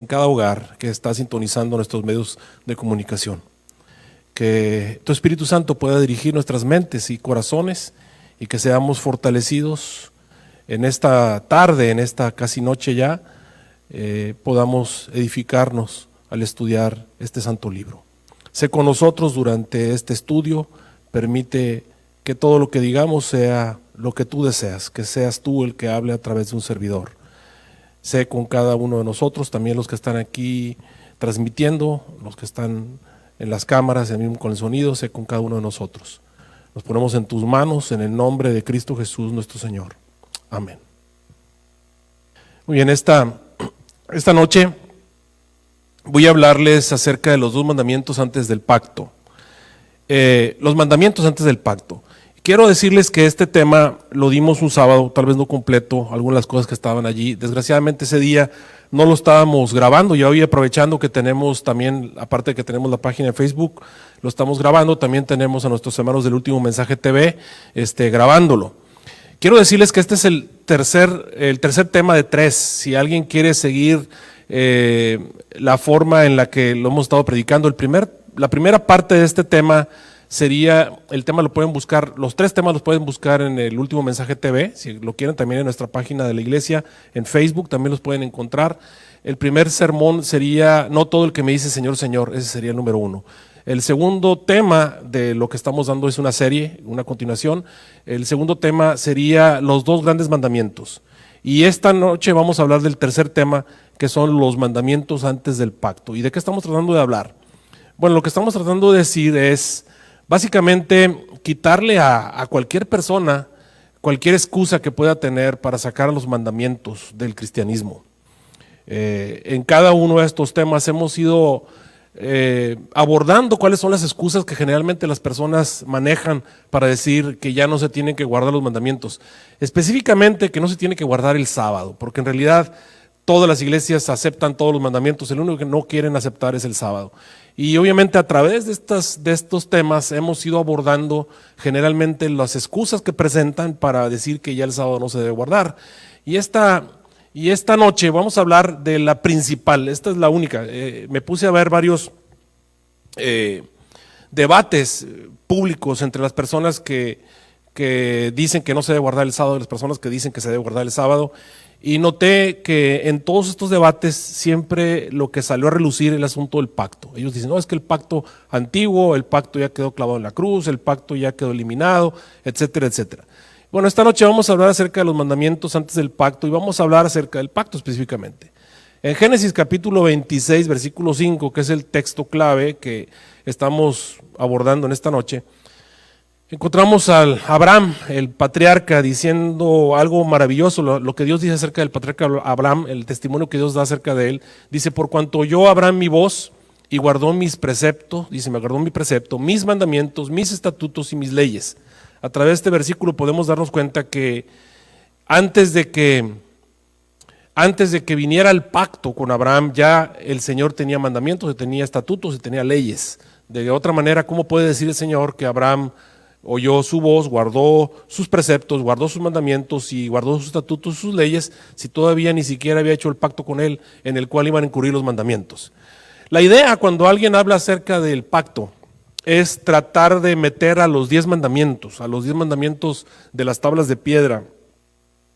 en cada hogar que está sintonizando nuestros medios de comunicación. Que tu Espíritu Santo pueda dirigir nuestras mentes y corazones y que seamos fortalecidos en esta tarde, en esta casi noche ya, podamos edificarnos al estudiar este santo libro. Sé con nosotros durante este estudio, permite que todo lo que digamos sea lo que tú deseas, que seas tú el que hable a través de un servidor. Sé con cada uno de nosotros, también los que están aquí transmitiendo, los que están en las cámaras, mismo con el sonido, sé con cada uno de nosotros. Nos ponemos en tus manos en el nombre de Cristo Jesús nuestro Señor. Amén. Muy bien, esta noche voy a hablarles acerca de los 2 mandamientos antes del pacto. Los mandamientos antes del pacto. Quiero decirles que este tema lo dimos un sábado, tal vez no completo, algunas de las cosas que estaban allí. Desgraciadamente ese día no lo estábamos grabando y hoy aprovechando que tenemos también, aparte de que tenemos la página de Facebook, lo estamos grabando, también tenemos a nuestros hermanos del Último Mensaje TV grabándolo. Quiero decirles que este es el tercer tema de 3. Si alguien quiere seguir la forma en la que lo hemos estado predicando, la primera parte de este tema sería, el tema lo pueden buscar, los 3 temas los pueden buscar en el Último Mensaje TV, si lo quieren también en nuestra página de la iglesia, en Facebook también los pueden encontrar. El primer sermón sería, no todo el que me dice Señor, Señor, ese sería el número 1. El segundo tema de lo que estamos dando es una serie, una continuación. El segundo tema sería los 2 grandes mandamientos. Y esta noche vamos a hablar del tercer tema, que son los mandamientos antes del pacto. ¿Y de qué estamos tratando de hablar? Bueno, lo que estamos tratando de decir es, básicamente, quitarle a cualquier persona cualquier excusa que pueda tener para sacar los mandamientos del cristianismo. En cada uno de estos temas hemos ido abordando cuáles son las excusas que generalmente las personas manejan para decir que ya no se tienen que guardar los mandamientos. Específicamente que no se tiene que guardar el sábado, porque en realidad todas las iglesias aceptan todos los mandamientos, el único que no quieren aceptar es el sábado. Y obviamente a través de estos temas hemos ido abordando generalmente las excusas que presentan para decir que ya el sábado no se debe guardar. Y esta noche vamos a hablar de la principal, esta es la única. Me puse a ver varios debates públicos entre las personas que dicen que no se debe guardar el sábado y las personas que dicen que se debe guardar el sábado. Y noté que en todos estos debates siempre lo que salió a relucir el asunto del pacto. Ellos dicen, no, es que el pacto antiguo, el pacto ya quedó clavado en la cruz, el pacto ya quedó eliminado, etcétera, etcétera. Bueno, esta noche vamos a hablar acerca de los mandamientos antes del pacto y vamos a hablar acerca del pacto específicamente. En Génesis capítulo 26, versículo 5, que es el texto clave que estamos abordando en esta noche, encontramos a Abraham, el patriarca, diciendo algo maravilloso, lo que Dios dice acerca del patriarca Abraham, el testimonio que Dios da acerca de él. Dice, por cuanto oyó Abraham mi voz y guardó mis preceptos, dice, me guardó mi precepto, mis mandamientos, mis estatutos y mis leyes. A través de este versículo podemos darnos cuenta que antes de que viniera el pacto con Abraham, ya el Señor tenía mandamientos, tenía estatutos y tenía leyes. De otra manera, ¿cómo puede decir el Señor que Abraham oyó su voz, guardó sus preceptos, guardó sus mandamientos y guardó sus estatutos, sus leyes, si todavía ni siquiera había hecho el pacto con él en el cual iban a incurrir los mandamientos? La idea cuando alguien habla acerca del pacto es tratar de meter a los 10 mandamientos, de las tablas de piedra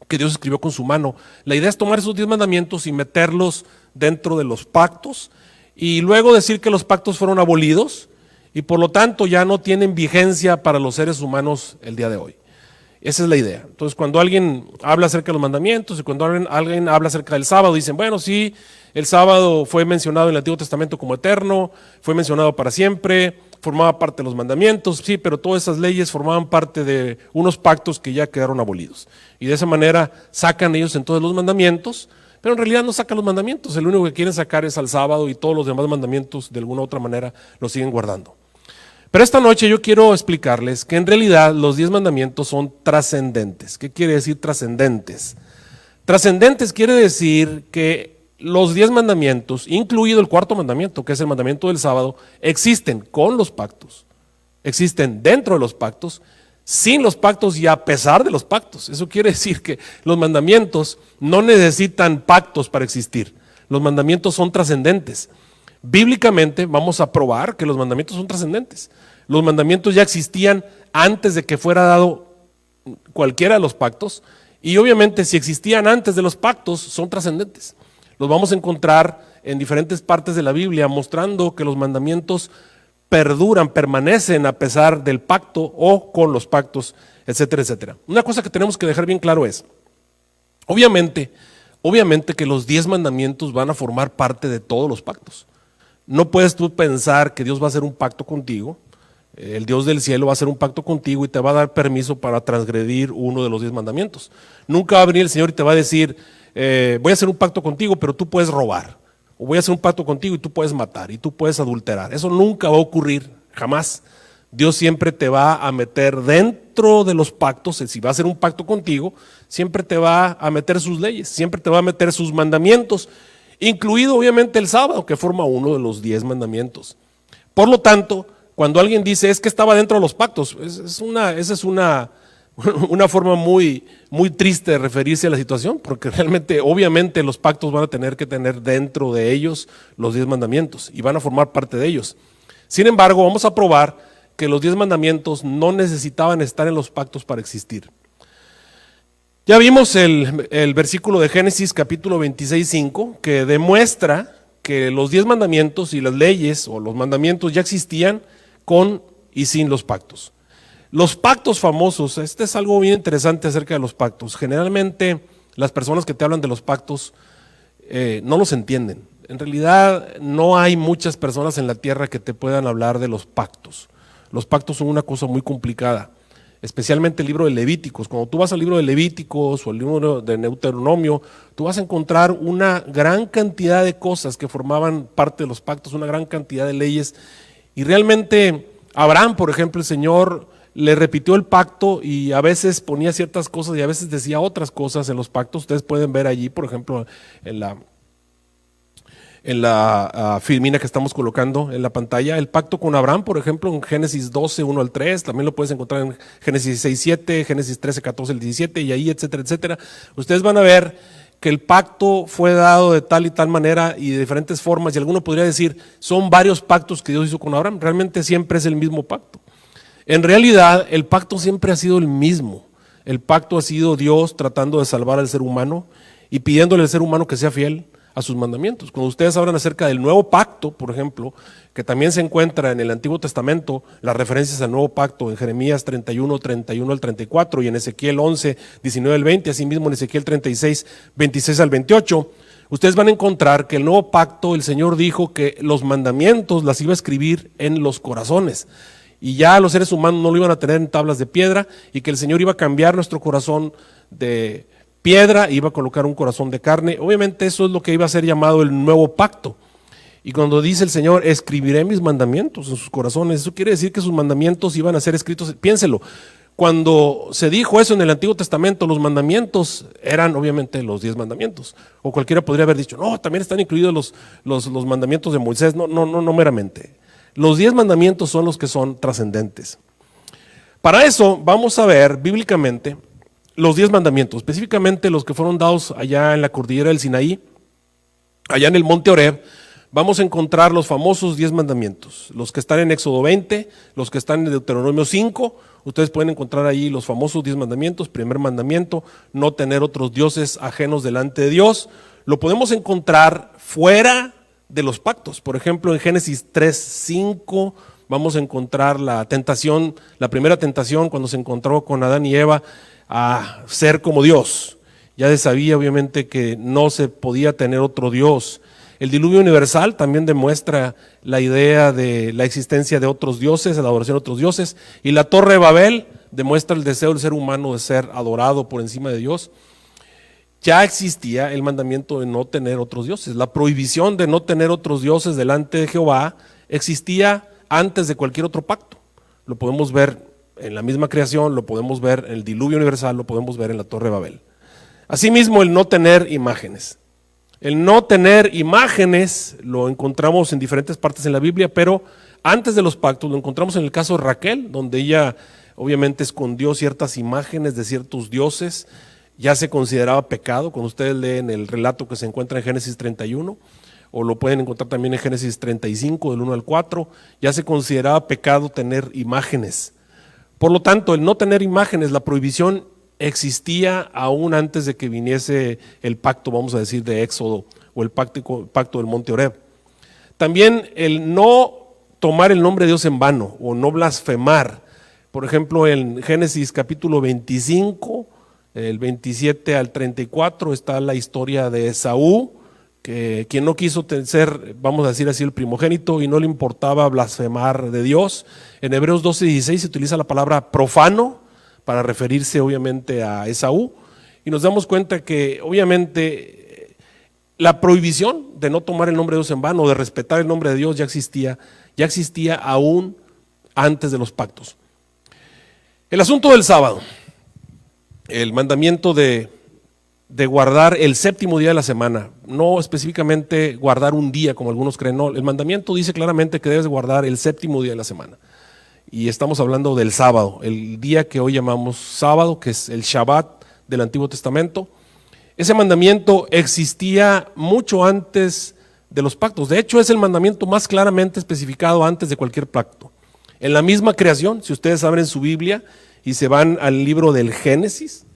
que Dios escribió con su mano. La idea es tomar esos 10 mandamientos y meterlos dentro de los pactos y luego decir que los pactos fueron abolidos y por lo tanto ya no tienen vigencia para los seres humanos el día de hoy. Esa es la idea. Entonces cuando alguien habla acerca de los mandamientos y cuando alguien habla acerca del sábado, dicen, bueno, sí, el sábado fue mencionado en el Antiguo Testamento como eterno, fue mencionado para siempre, formaba parte de los mandamientos, sí, pero todas esas leyes formaban parte de unos pactos que ya quedaron abolidos. Y de esa manera sacan ellos entonces los mandamientos, pero en realidad no sacan los mandamientos, el único que quieren sacar es al sábado y todos los demás mandamientos de alguna u otra manera los siguen guardando. Pero esta noche yo quiero explicarles que en realidad los 10 mandamientos son trascendentes. ¿Qué quiere decir trascendentes? Trascendentes quiere decir que los 10 mandamientos, incluido el 4.º mandamiento, que es el mandamiento del sábado, existen con los pactos, existen dentro de los pactos, sin los pactos y a pesar de los pactos. Eso quiere decir que los mandamientos no necesitan pactos para existir. Los mandamientos son trascendentes. Bíblicamente vamos a probar que los mandamientos son trascendentes. Los mandamientos ya existían antes de que fuera dado cualquiera de los pactos, y obviamente si existían antes de los pactos son trascendentes. Los vamos a encontrar en diferentes partes de la Biblia mostrando que los mandamientos perduran, permanecen a pesar del pacto o con los pactos, etcétera, etcétera. Una cosa que tenemos que dejar bien claro es, obviamente que los 10 mandamientos van a formar parte de todos los pactos. No puedes tú pensar que Dios va a hacer un pacto contigo, el Dios del cielo va a hacer un pacto contigo y te va a dar permiso para transgredir uno de los 10 mandamientos. Nunca va a venir el Señor y te va a decir, voy a hacer un pacto contigo, pero tú puedes robar. O voy a hacer un pacto contigo y tú puedes matar y tú puedes adulterar. Eso nunca va a ocurrir, jamás. Dios siempre te va a meter dentro de los pactos, si va a hacer un pacto contigo, siempre te va a meter sus leyes, siempre te va a meter sus mandamientos, incluido obviamente el sábado, que forma uno de los 10 mandamientos. Por lo tanto, cuando alguien dice es que estaba dentro de los pactos, esa es una forma muy triste de referirse a la situación, porque realmente, obviamente, los pactos van a tener que tener dentro de ellos los 10 mandamientos y van a formar parte de ellos. Sin embargo, vamos a probar que los 10 mandamientos no necesitaban estar en los pactos para existir. Ya vimos el versículo de Génesis capítulo 26:5 que demuestra que los 10 mandamientos y las leyes o los mandamientos ya existían con y sin los pactos. Los pactos famosos, este es algo bien interesante acerca de los pactos. Generalmente las personas que te hablan de los pactos no los entienden. En realidad no hay muchas personas en la tierra que te puedan hablar de los pactos. Los pactos son una cosa muy complicada, especialmente el libro de Levíticos. Cuando tú vas al libro de Levíticos o al libro de Deuteronomio, tú vas a encontrar una gran cantidad de cosas que formaban parte de los pactos, una gran cantidad de leyes. Y realmente Abraham, por ejemplo, el Señor le repitió el pacto y a veces ponía ciertas cosas y a veces decía otras cosas en los pactos. Ustedes pueden ver allí, por ejemplo, en la filmina que estamos colocando en la pantalla, el pacto con Abraham, por ejemplo, en Génesis 12, 1 al 3, también lo puedes encontrar en Génesis 6, 7, Génesis 13, 14, el 17 y ahí, etcétera, etcétera. Ustedes van a ver que el pacto fue dado de tal y tal manera y de diferentes formas, y alguno podría decir, son varios pactos que Dios hizo con Abraham. Realmente siempre es el mismo pacto. En realidad, el pacto siempre ha sido el mismo. El pacto ha sido Dios tratando de salvar al ser humano y pidiéndole al ser humano que sea fiel a sus mandamientos. Cuando ustedes hablan acerca del nuevo pacto, por ejemplo, que también se encuentra en el Antiguo Testamento, las referencias al nuevo pacto en Jeremías 31, 31 al 34 y en Ezequiel 11, 19 al 20, asimismo en Ezequiel 36, 26 al 28, ustedes van a encontrar que el nuevo pacto, el Señor dijo que los mandamientos las iba a escribir en los corazones y ya los seres humanos no lo iban a tener en tablas de piedra y que el Señor iba a cambiar nuestro corazón de piedra, iba a colocar un corazón de carne. Obviamente eso es lo que iba a ser llamado el nuevo pacto. Y cuando dice el Señor, escribiré mis mandamientos en sus corazones, eso quiere decir que sus mandamientos iban a ser escritos. Piénselo, cuando se dijo eso en el Antiguo Testamento, los mandamientos eran obviamente los 10 mandamientos. O cualquiera podría haber dicho, no, también están incluidos los mandamientos de Moisés. No meramente. Los 10 mandamientos son los que son trascendentes. Para eso vamos a ver bíblicamente los 10 mandamientos, específicamente los que fueron dados allá en la cordillera del Sinaí, allá en el monte Horeb. Vamos a encontrar los famosos 10 mandamientos, los que están en Éxodo 20, los que están en Deuteronomio 5, ustedes pueden encontrar ahí los famosos 10 mandamientos. Primer mandamiento, no tener otros dioses ajenos delante de Dios. Lo podemos encontrar fuera de los pactos, por ejemplo en Génesis 3, 5, vamos a encontrar la tentación, la primera tentación cuando se encontró con Adán y Eva, a ser como Dios. Ya se sabía obviamente que no se podía tener otro Dios. El diluvio universal también demuestra la idea de la existencia de otros dioses, la adoración a otros dioses. Y la Torre de Babel demuestra el deseo del ser humano de ser adorado por encima de Dios. Ya existía el mandamiento de no tener otros dioses. La prohibición de no tener otros dioses delante de Jehová existía antes de cualquier otro pacto. Lo podemos ver en la misma creación, lo podemos ver en el diluvio universal, lo podemos ver en la Torre de Babel. Asimismo, el no tener imágenes. El no tener imágenes lo encontramos en diferentes partes en la Biblia, pero antes de los pactos lo encontramos en el caso de Raquel, donde ella obviamente escondió ciertas imágenes de ciertos dioses ya se consideraba pecado. Cuando ustedes leen el relato que se encuentra en Génesis 31, o lo pueden encontrar también en Génesis 35, del 1 al 4, ya se consideraba pecado tener imágenes. Por lo tanto, el no tener imágenes, la prohibición existía aún antes de que viniese el pacto, vamos a decir, de Éxodo, o el pacto del monte Horeb. También el no tomar el nombre de Dios en vano, o no blasfemar. Por ejemplo, en Génesis capítulo 25, el 27 al 34, está la historia de Esaú, que quien no quiso ser, vamos a decir así, el primogénito, y no le importaba blasfemar de Dios. En Hebreos 12:16 se utiliza la palabra profano para referirse obviamente a Esaú, y nos damos cuenta que obviamente la prohibición de no tomar el nombre de Dios en vano, de respetar el nombre de Dios, ya existía aún antes de los pactos. El asunto del sábado, el mandamiento de guardar el séptimo día de la semana, no específicamente guardar un día como algunos creen, no, el mandamiento dice claramente que debes guardar el séptimo día de la semana. Y estamos hablando del sábado, el día que hoy llamamos sábado, que es el Shabbat del Antiguo Testamento. Ese mandamiento existía mucho antes de los pactos. De hecho, es el mandamiento más claramente especificado antes de cualquier pacto. En la misma creación, si ustedes abren su Biblia y se van al libro del Génesis,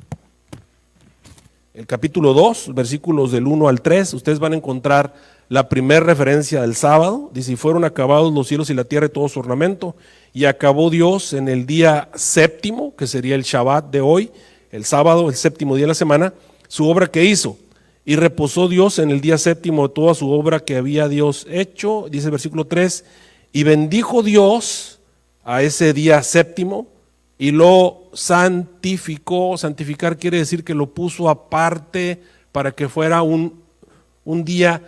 el capítulo 2, versículos del 1 al 3, ustedes van a encontrar la primera referencia del sábado. Dice: y fueron acabados los cielos y la tierra y todo su ornamento, y acabó Dios en el día séptimo, que sería el Shabbat de hoy, el sábado, el séptimo día de la semana, su obra que hizo. Y reposó Dios en el día séptimo de toda su obra que había Dios hecho. Dice el versículo 3, y bendijo Dios a ese día séptimo y lo santificó. Santificar quiere decir que lo puso aparte para que fuera un día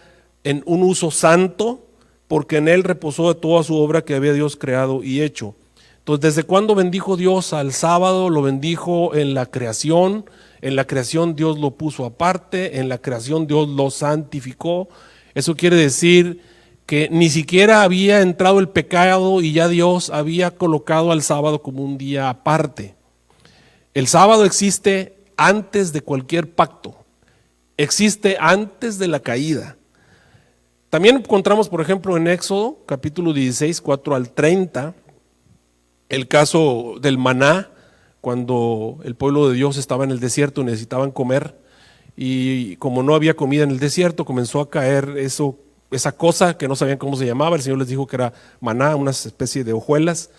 en un uso santo, porque en él reposó de toda su obra que había Dios creado y hecho. Entonces, ¿desde cuándo bendijo Dios al sábado? Lo bendijo en la creación. En la creación Dios lo puso aparte, en la creación Dios lo santificó. Eso quiere decir que ni siquiera había entrado el pecado y ya Dios había colocado al sábado como un día aparte. El sábado existe antes de cualquier pacto, existe antes de la caída. También encontramos, por ejemplo, en Éxodo, capítulo 16, 4 al 30, el caso del maná, cuando el pueblo de Dios estaba en el desierto y necesitaban comer, y como no había comida en el desierto, comenzó a caer esa cosa que no sabían cómo se llamaba. El Señor les dijo que era maná, una especie de hojuelas,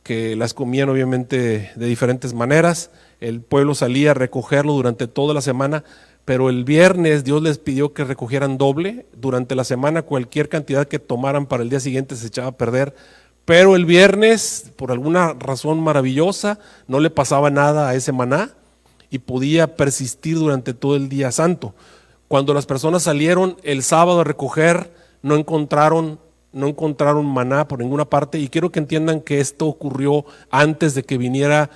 que las comían obviamente de diferentes maneras. El pueblo salía a recogerlo durante toda la semana, pero el viernes Dios les pidió que recogieran doble. Durante la semana cualquier cantidad que tomaran para el día siguiente se echaba a perder, pero el viernes, por alguna razón maravillosa, no le pasaba nada a ese maná y podía persistir durante todo el día santo. Cuando las personas salieron el sábado a recoger, no encontraron maná por ninguna parte, y quiero que entiendan que esto ocurrió antes de que viniera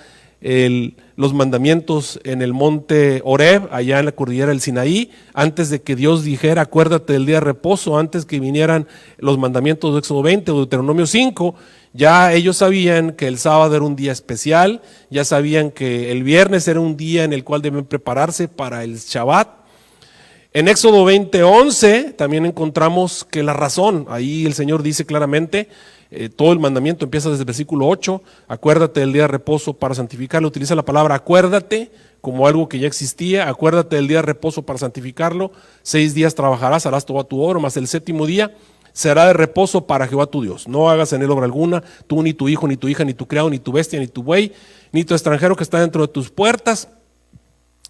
los mandamientos en el monte Horeb, allá en la cordillera del Sinaí, antes de que Dios dijera acuérdate del día de reposo, antes que vinieran los mandamientos de Éxodo 20 o Deuteronomio 5, ya ellos sabían que el sábado era un día especial, ya sabían que el viernes era un día en el cual deben prepararse para el Shabbat. En Éxodo 20:11 también encontramos que la razón, ahí el Señor dice claramente, todo el mandamiento empieza desde el versículo 8, acuérdate del día de reposo para santificarlo. Utiliza la palabra acuérdate como algo que ya existía. Acuérdate del día de reposo para santificarlo. 6 días trabajarás, harás toda tu obra, mas el séptimo día será de reposo para Jehová tu Dios. No hagas en él obra alguna, tú ni tu hijo, ni tu hija, ni tu criado, ni tu bestia, ni tu buey, ni tu extranjero que está dentro de tus puertas.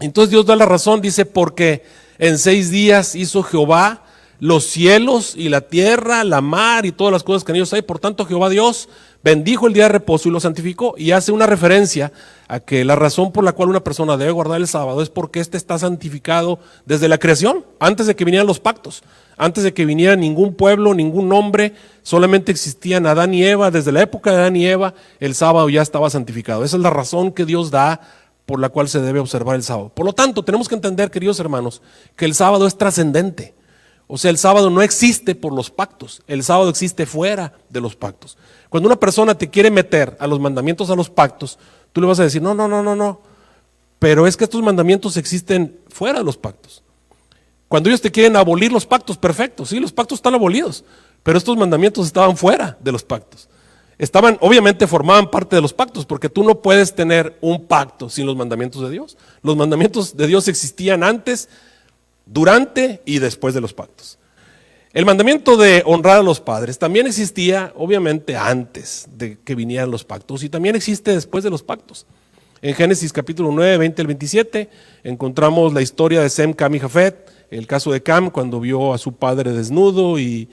Entonces Dios da la razón, dice, porque en 6 días hizo Jehová los cielos y la tierra, la mar y todas las cosas que en ellos hay. Por tanto, Jehová Dios bendijo el día de reposo y lo santificó. Y hace una referencia a que la razón por la cual una persona debe guardar el sábado es porque éste está santificado desde la creación, antes de que vinieran los pactos, antes de que viniera ningún pueblo, ningún hombre, solamente existían Adán y Eva. Desde la época de Adán y Eva, el sábado ya estaba santificado. Esa es la razón que Dios da por la cual se debe observar el sábado. Por lo tanto, tenemos que entender, queridos hermanos, que el sábado es trascendente. O sea, el sábado no existe por los pactos, el sábado existe fuera de los pactos. Cuando una persona te quiere meter a los mandamientos, a los pactos, tú le vas a decir, no, pero es que estos mandamientos existen fuera de los pactos. Cuando ellos te quieren abolir los pactos, perfecto, sí, los pactos están abolidos, pero estos mandamientos estaban fuera de los pactos. Obviamente formaban parte de los pactos, porque tú no puedes tener un pacto sin los mandamientos de Dios. Los mandamientos de Dios existían antes, durante y después de los pactos. El mandamiento de honrar a los padres también existía, obviamente, antes de que vinieran los pactos, y también existe después de los pactos. En Génesis capítulo 9, 20 al 27, encontramos la historia de Sem, Cam y Jafet, el caso de Cam cuando vio a su padre desnudo y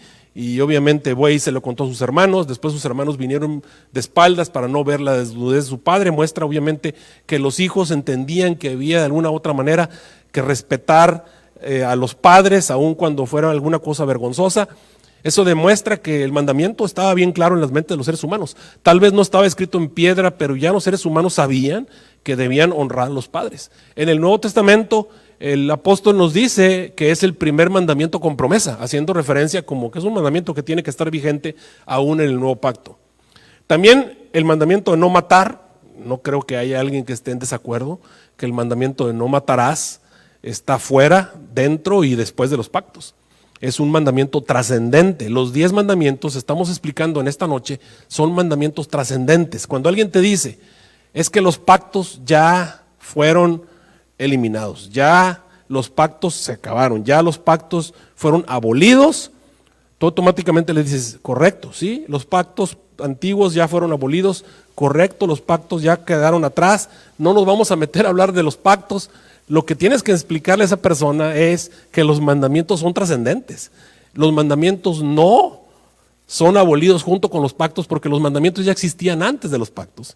obviamente Buey se lo contó a sus hermanos. Después sus hermanos vinieron de espaldas para no ver la desnudez de su padre. Muestra obviamente que los hijos entendían que había de alguna u otra manera que respetar a los padres, aun cuando fuera alguna cosa vergonzosa. Eso demuestra que el mandamiento estaba bien claro en las mentes de los seres humanos. Tal vez no estaba escrito en piedra, pero ya los seres humanos sabían que debían honrar a los padres. En el Nuevo Testamento, el apóstol nos dice que es el primer mandamiento con promesa, haciendo referencia como que es un mandamiento que tiene que estar vigente aún en el nuevo pacto. También el mandamiento de no matar, no creo que haya alguien que esté en desacuerdo, que el mandamiento de no matarás está fuera, dentro y después de los pactos. Es un mandamiento trascendente. Los 10 mandamientos, estamos explicando en esta noche, son mandamientos trascendentes. Cuando alguien te dice, es que los pactos ya fueron eliminados, ya los pactos se acabaron, ya los pactos fueron abolidos, tú automáticamente le dices, correcto, sí, los pactos antiguos ya fueron abolidos, correcto, los pactos ya quedaron atrás, no nos vamos a meter a hablar de los pactos. Lo que tienes que explicarle a esa persona es que los mandamientos son trascendentes. Los mandamientos no son abolidos junto con los pactos, porque los mandamientos ya existían antes de los pactos.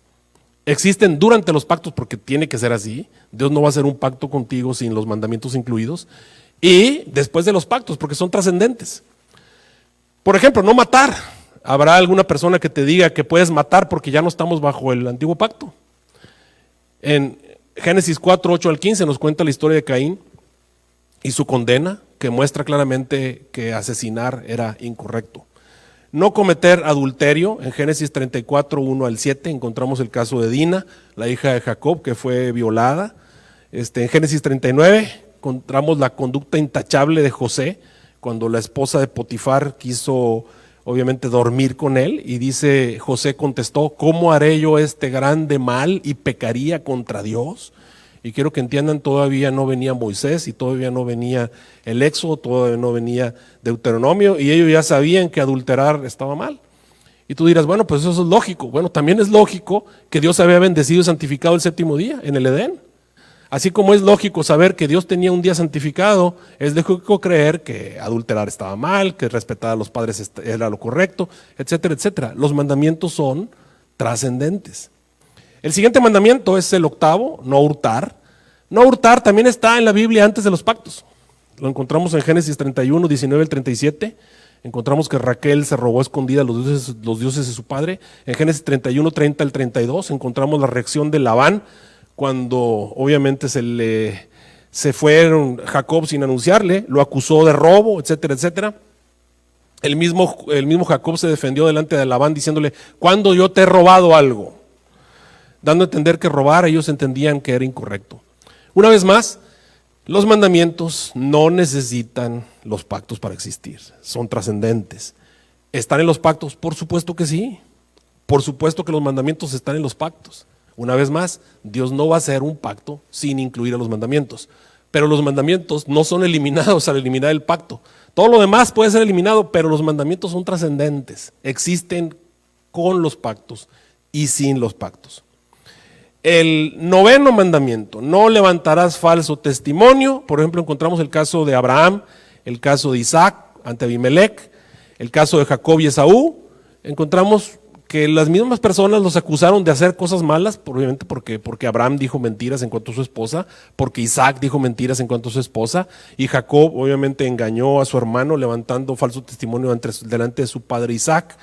Existen durante los pactos, porque tiene que ser así. Dios no va a hacer un pacto contigo sin los mandamientos incluidos. Y después de los pactos, porque son trascendentes. Por ejemplo, no matar. Habrá alguna persona que te diga que puedes matar porque ya no estamos bajo el antiguo pacto. En Génesis 4, 8 al 15 nos cuenta la historia de Caín y su condena, que muestra claramente que asesinar era incorrecto. No cometer adulterio, en Génesis 34, 1 al 7 encontramos el caso de Dina, la hija de Jacob, que fue violada. En Génesis 39 encontramos la conducta intachable de José, cuando la esposa de Potifar quiso obviamente dormir con él, y dice, José contestó, ¿cómo haré yo este grande mal y pecaría contra Dios? Y quiero que entiendan, todavía no venía Moisés y todavía no venía el Éxodo, todavía no venía Deuteronomio, y ellos ya sabían que adulterar estaba mal. Y tú dirás, bueno, pues eso es lógico. Bueno, también es lógico que Dios había bendecido y santificado el séptimo día en el Edén. Así como es lógico saber que Dios tenía un día santificado, es lógico creer que adulterar estaba mal, que respetar a los padres era lo correcto, etcétera, etcétera. Los mandamientos son trascendentes. El siguiente mandamiento es el octavo, no hurtar. No hurtar también está en la Biblia antes de los pactos. Lo encontramos en Génesis 31, 19 al 37. Encontramos que Raquel se robó escondida los dioses de su padre. En Génesis 31, 30 al 32 encontramos la reacción de Labán, cuando obviamente se fueron Jacob sin anunciarle, lo acusó de robo, etcétera, etcétera. El mismo Jacob se defendió delante de Labán diciéndole, ¿cuándo yo te he robado algo? Dando a entender que robar, ellos entendían que era incorrecto. Una vez más, los mandamientos no necesitan los pactos para existir, son trascendentes. ¿Están en los pactos? Por supuesto que sí. Por supuesto que los mandamientos están en los pactos. Una vez más, Dios no va a hacer un pacto sin incluir a los mandamientos. Pero los mandamientos no son eliminados al eliminar el pacto. Todo lo demás puede ser eliminado, pero los mandamientos son trascendentes. Existen con los pactos y sin los pactos. El noveno mandamiento, no levantarás falso testimonio. Por ejemplo, encontramos el caso de Abraham, el caso de Isaac ante Abimelech, el caso de Jacob y Esaú. Encontramos que las mismas personas los acusaron de hacer cosas malas, obviamente porque Abraham dijo mentiras en cuanto a su esposa, porque Isaac dijo mentiras en cuanto a su esposa, y Jacob obviamente engañó a su hermano levantando falso testimonio delante de su padre Isaac.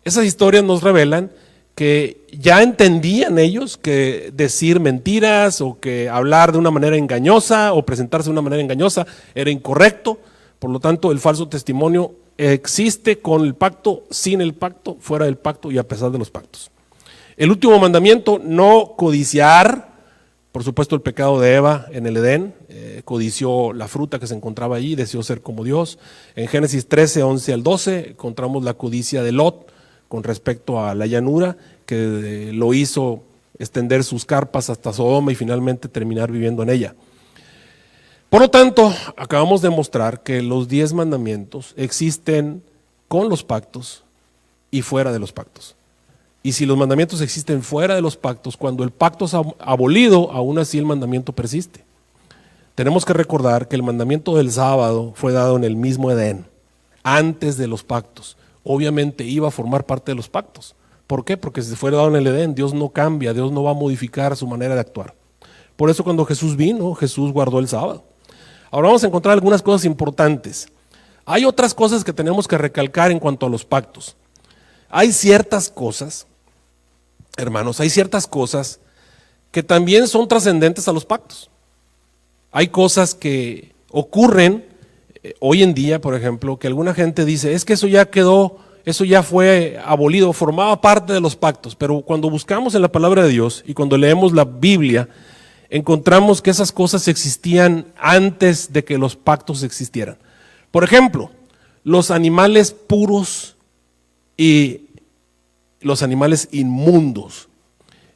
Esas historias nos revelan que ya entendían ellos que decir mentiras o que hablar de una manera engañosa o presentarse de una manera engañosa era incorrecto. Por lo tanto, el falso testimonio existe con el pacto, sin el pacto, fuera del pacto y a pesar de los pactos. El último mandamiento, no codiciar Por supuesto, el pecado de Eva en el Edén, codició la fruta que se encontraba allí, deseó ser como Dios. En Génesis 13, 11 al 12, encontramos la codicia de Lot con respecto a la llanura, que lo hizo extender sus carpas hasta Sodoma y finalmente terminar viviendo en ella. Por lo tanto, acabamos de mostrar que los 10 mandamientos existen con los pactos y fuera de los pactos. Y si los mandamientos existen fuera de los pactos, cuando el pacto es abolido, aún así el mandamiento persiste. Tenemos que recordar que el mandamiento del sábado fue dado en el mismo Edén, antes de los pactos. Obviamente iba a formar parte de los pactos. ¿Por qué? Porque si fue dado en el Edén, Dios no cambia, Dios no va a modificar su manera de actuar. Por eso cuando Jesús vino, Jesús guardó el sábado. Ahora vamos a encontrar algunas cosas importantes. Hay otras cosas que tenemos que recalcar en cuanto a los pactos. Hay ciertas cosas, hermanos, hay ciertas cosas que también son trascendentes a los pactos. Hay cosas que ocurren hoy en día, por ejemplo, que alguna gente dice, es que eso ya quedó, eso ya fue abolido, formaba parte de los pactos, pero cuando buscamos en la palabra de Dios y cuando leemos la Biblia, encontramos que esas cosas existían antes de que los pactos existieran. Por ejemplo, los animales puros y los animales inmundos.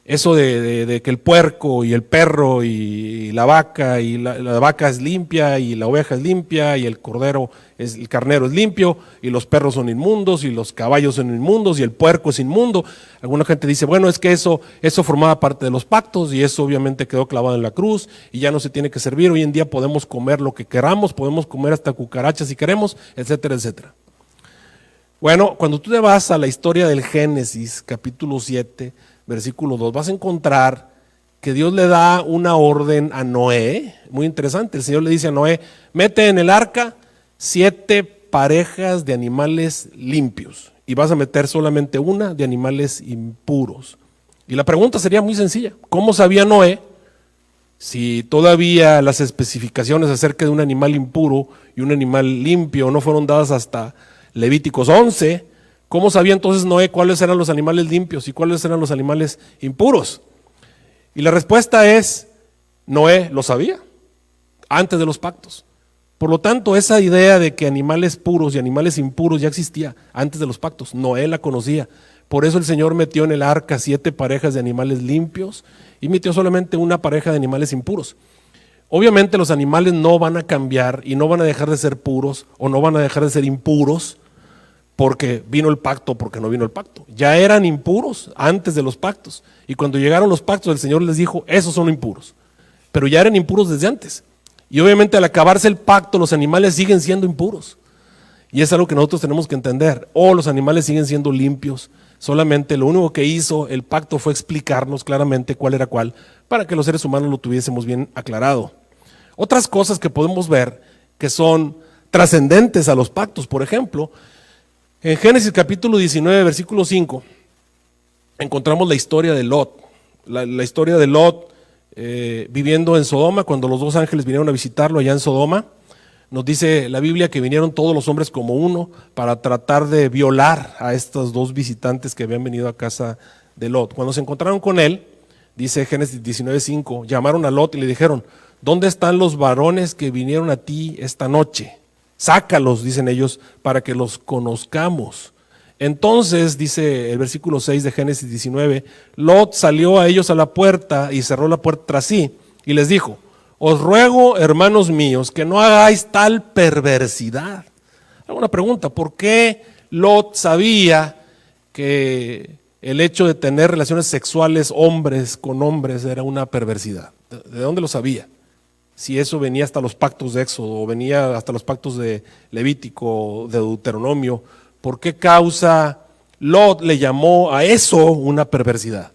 Eso de que el puerco y el perro y la vaca es limpia y la oveja es limpia y el carnero es limpio y los perros son inmundos y los caballos son inmundos y el puerco es inmundo. Alguna gente dice, bueno, es que eso formaba parte de los pactos y eso obviamente quedó clavado en la cruz y ya no se tiene que servir. Hoy en día podemos comer lo que queramos, podemos comer hasta cucarachas si queremos, etcétera, etcétera. Bueno, cuando tú te vas a la historia del Génesis, capítulo 7, versículo 2, vas a encontrar que Dios le da una orden a Noé, muy interesante. El Señor le dice a Noé, mete en el arca 7 parejas de animales limpios y vas a meter solamente una de animales impuros. Y la pregunta sería muy sencilla, ¿cómo sabía Noé, si todavía las especificaciones acerca de un animal impuro y un animal limpio no fueron dadas hasta Levíticos 11, ¿cómo sabía entonces Noé cuáles eran los animales limpios y cuáles eran los animales impuros? Y la respuesta es, Noé lo sabía, antes de los pactos. Por lo tanto, esa idea de que animales puros y animales impuros ya existía antes de los pactos, Noé la conocía. Por eso el Señor metió en el arca 7 parejas de animales limpios y metió solamente una pareja de animales impuros. Obviamente los animales no van a cambiar y no van a dejar de ser puros o no van a dejar de ser impuros porque vino el pacto, porque no vino el pacto. Ya eran impuros antes de los pactos. Y cuando llegaron los pactos, el Señor les dijo, esos son impuros. Pero ya eran impuros desde antes. Y obviamente al acabarse el pacto, los animales siguen siendo impuros. Y es algo que nosotros tenemos que entender. Los animales siguen siendo limpios. Solamente lo único que hizo el pacto fue explicarnos claramente cuál era cuál, para que los seres humanos lo tuviésemos bien aclarado. Otras cosas que podemos ver que son trascendentes a los pactos, por ejemplo, en Génesis capítulo 19, versículo 5, encontramos la historia de Lot. La historia de Lot viviendo en Sodoma, cuando los 2 ángeles vinieron a visitarlo allá en Sodoma. Nos dice la Biblia que vinieron todos los hombres como uno para tratar de violar a estos 2 visitantes que habían venido a casa de Lot. Cuando se encontraron con él, dice Génesis 19:5, llamaron a Lot y le dijeron, ¿dónde están los varones que vinieron a ti esta noche? Sácalos, dicen ellos, para que los conozcamos. Entonces, dice el versículo 6 de Génesis 19, Lot salió a ellos a la puerta y cerró la puerta tras sí y les dijo, os ruego, hermanos míos, que no hagáis tal perversidad. Hago una pregunta, ¿por qué Lot sabía que el hecho de tener relaciones sexuales hombres con hombres era una perversidad? ¿De dónde lo sabía? Si eso venía hasta los pactos de Éxodo o venía hasta los pactos de Levítico, de Deuteronomio, ¿por qué causa Lot le llamó a eso una perversidad?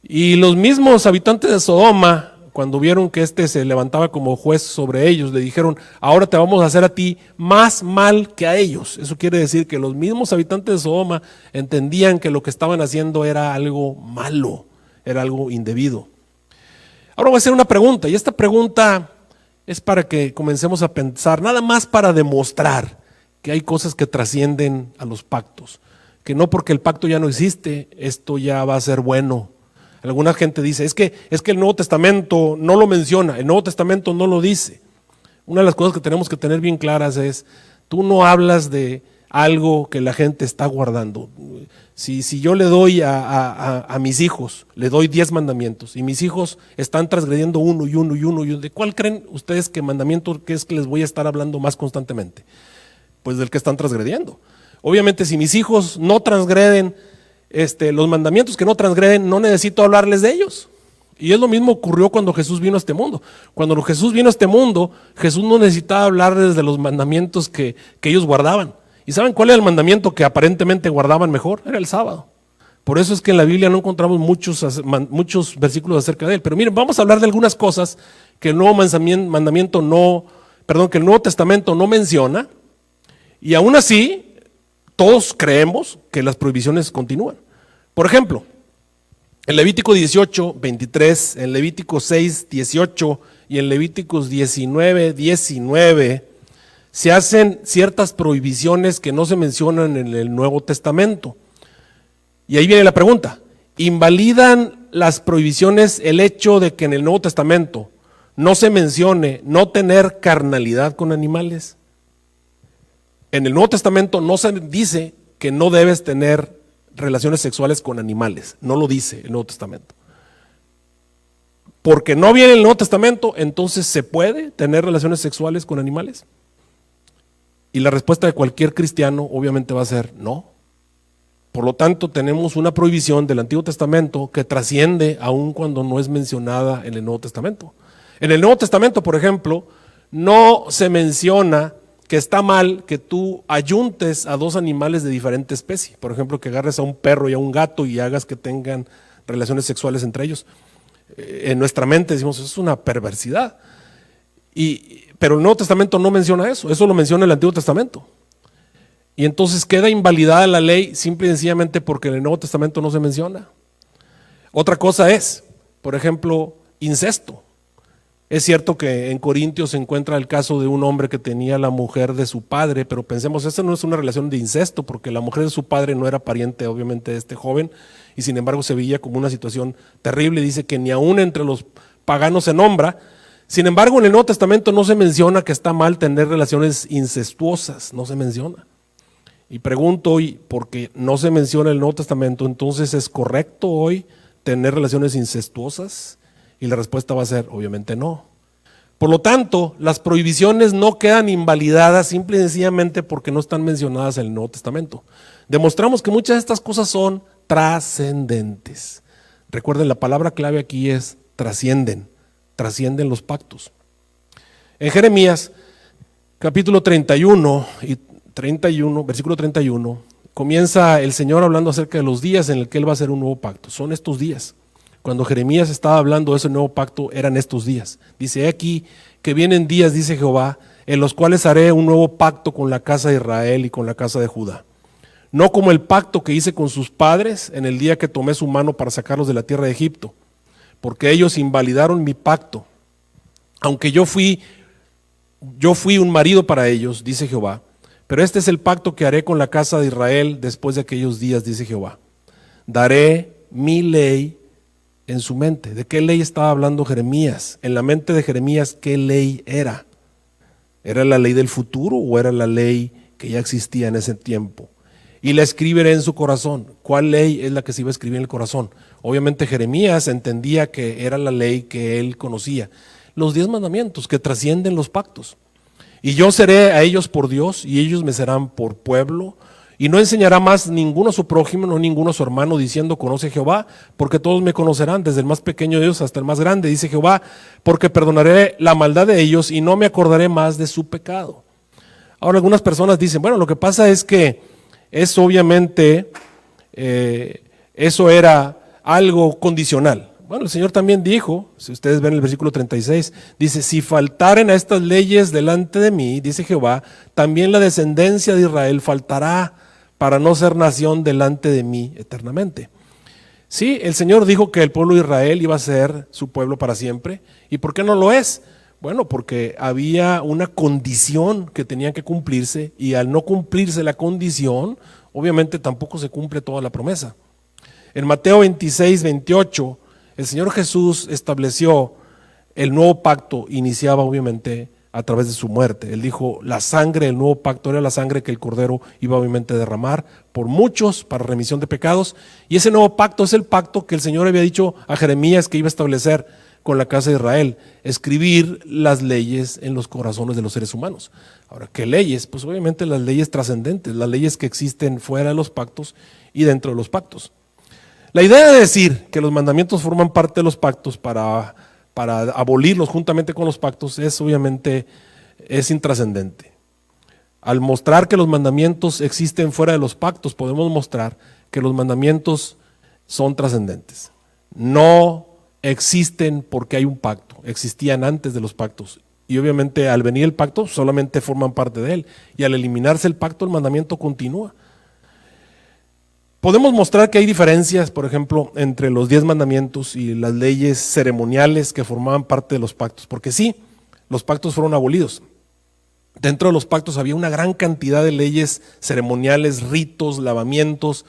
Y los mismos habitantes de Sodoma, cuando vieron que se levantaba como juez sobre ellos, le dijeron, ahora te vamos a hacer a ti más mal que a ellos. Eso quiere decir que los mismos habitantes de Sodoma entendían que lo que estaban haciendo era algo malo, era algo indebido. Ahora voy a hacer una pregunta, y esta pregunta es para que comencemos a pensar, nada más para demostrar que hay cosas que trascienden a los pactos, que no porque el pacto ya no existe, esto ya va a ser bueno. Alguna gente dice, es que el Nuevo Testamento no lo menciona, el Nuevo Testamento no lo dice. Una de las cosas que tenemos que tener bien claras es, tú no hablas de algo que la gente está guardando. Si yo le doy a mis hijos, le doy 10 mandamientos y mis hijos están transgrediendo uno y uno y uno, ¿de cuál creen ustedes que mandamiento que es que les voy a estar hablando más constantemente? Pues del que están transgrediendo. Obviamente si mis hijos no transgreden los mandamientos que no transgreden, no necesito hablarles de ellos. Y es lo mismo ocurrió cuando Jesús vino a este mundo. Cuando Jesús vino a este mundo, Jesús no necesitaba hablarles de los mandamientos que ellos guardaban. ¿Y saben cuál era el mandamiento que aparentemente guardaban mejor? Era el sábado. Por eso es que en la Biblia no encontramos muchos versículos acerca de él. Pero miren, vamos a hablar de algunas cosas que el Nuevo que el Nuevo Testamento no menciona. Y aún así, todos creemos que las prohibiciones continúan. Por ejemplo, en Levítico 18, 23, en Levítico 6, 18 y en Levíticos 19, 19, se hacen ciertas prohibiciones que no se mencionan en el Nuevo Testamento. Y ahí viene la pregunta, ¿invalidan las prohibiciones el hecho de que en el Nuevo Testamento no se mencione no tener carnalidad con animales? En el Nuevo Testamento no se dice que no debes tener relaciones sexuales con animales, no lo dice el Nuevo Testamento. Porque no viene el Nuevo Testamento, entonces ¿se puede tener relaciones sexuales con animales? Y la respuesta de cualquier cristiano obviamente va a ser no. Por lo tanto, tenemos una prohibición del Antiguo Testamento que trasciende aun cuando no es mencionada en el Nuevo Testamento. En el Nuevo Testamento, por ejemplo, no se menciona que está mal que tú ayuntes a dos animales de diferente especie. Por ejemplo, que agarres a un perro y a un gato y hagas que tengan relaciones sexuales entre ellos. En nuestra mente decimos, eso es una perversidad. Pero el Nuevo Testamento no menciona eso lo menciona el Antiguo Testamento. Y entonces queda invalidada la ley simple y sencillamente porque en el Nuevo Testamento no se menciona. Otra cosa es, por ejemplo, incesto. Es cierto que en Corintios se encuentra el caso de un hombre que tenía la mujer de su padre, pero pensemos, esa no es una relación de incesto, porque la mujer de su padre no era pariente obviamente de este joven, y sin embargo se veía como una situación terrible. Dice que ni aún entre los paganos se nombra. Sin embargo, en el Nuevo Testamento no se menciona que está mal tener relaciones incestuosas, no se menciona. Y pregunto hoy, porque no se menciona en el Nuevo Testamento, entonces ¿es correcto hoy tener relaciones incestuosas? Y la respuesta va a ser, obviamente no. Por lo tanto, las prohibiciones no quedan invalidadas simple y sencillamente porque no están mencionadas en el Nuevo Testamento. Demostramos que muchas de estas cosas son trascendentes. Recuerden, la palabra clave aquí es trascienden los pactos. En Jeremías, capítulo 31, versículo 31, comienza el Señor hablando acerca de los días en el que Él va a hacer un nuevo pacto. Son estos días. Cuando Jeremías estaba hablando de ese nuevo pacto, eran estos días. Dice, aquí que vienen días, dice Jehová, en los cuales haré un nuevo pacto con la casa de Israel y con la casa de Judá. No como el pacto que hice con sus padres en el día que tomé su mano para sacarlos de la tierra de Egipto, porque ellos invalidaron mi pacto. Aunque yo fui un marido para ellos, dice Jehová, pero este es el pacto que haré con la casa de Israel después de aquellos días, dice Jehová. Daré mi ley en su mente. ¿De qué ley estaba hablando Jeremías? En la mente de Jeremías, ¿qué ley era? ¿Era la ley del futuro o era la ley que ya existía en ese tiempo? Y la escribiré en su corazón. ¿Cuál ley es la que se iba a escribir en el corazón? Obviamente Jeremías entendía que era la ley que él conocía. Los 10 mandamientos que trascienden los pactos. Y yo seré a ellos por Dios y ellos me serán por pueblo. Y no enseñará más ninguno a su prójimo, no ninguno a su hermano, diciendo, conoce a Jehová, porque todos me conocerán, desde el más pequeño de ellos hasta el más grande, dice Jehová, porque perdonaré la maldad de ellos y no me acordaré más de su pecado. Ahora algunas personas dicen, bueno, lo que pasa es que eso obviamente, eso era algo condicional. Bueno, el Señor también dijo, si ustedes ven el versículo 36, dice, si faltaren a estas leyes delante de mí, dice Jehová, también la descendencia de Israel faltará para no ser nación delante de mí eternamente. Sí, el Señor dijo que el pueblo de Israel iba a ser su pueblo para siempre. ¿Y por qué no lo es? Bueno, porque había una condición que tenía que cumplirse y al no cumplirse la condición, obviamente tampoco se cumple toda la promesa. En Mateo 26, 28 el Señor Jesús estableció el nuevo pacto, iniciaba obviamente a través de su muerte. Él dijo, la sangre del nuevo pacto era la sangre que el Cordero iba obviamente a derramar por muchos para remisión de pecados. Y ese nuevo pacto es el pacto que el Señor había dicho a Jeremías que iba a establecer con la casa de Israel, escribir las leyes en los corazones de los seres humanos. Ahora, ¿qué leyes? Pues obviamente las leyes trascendentes, las leyes que existen fuera de los pactos y dentro de los pactos. La idea de decir que los mandamientos forman parte de los pactos para abolirlos juntamente con los pactos es obviamente intrascendente. Al mostrar que los mandamientos existen fuera de los pactos, podemos mostrar que los mandamientos son trascendentes. No existen porque hay un pacto, existían antes de los pactos. Y obviamente al venir el pacto solamente forman parte de él. Y al eliminarse el pacto, el mandamiento continúa. Podemos mostrar que hay diferencias, por ejemplo, entre los 10 mandamientos y las leyes ceremoniales que formaban parte de los pactos. Porque sí, los pactos fueron abolidos. Dentro de los pactos había una gran cantidad de leyes ceremoniales, ritos, lavamientos.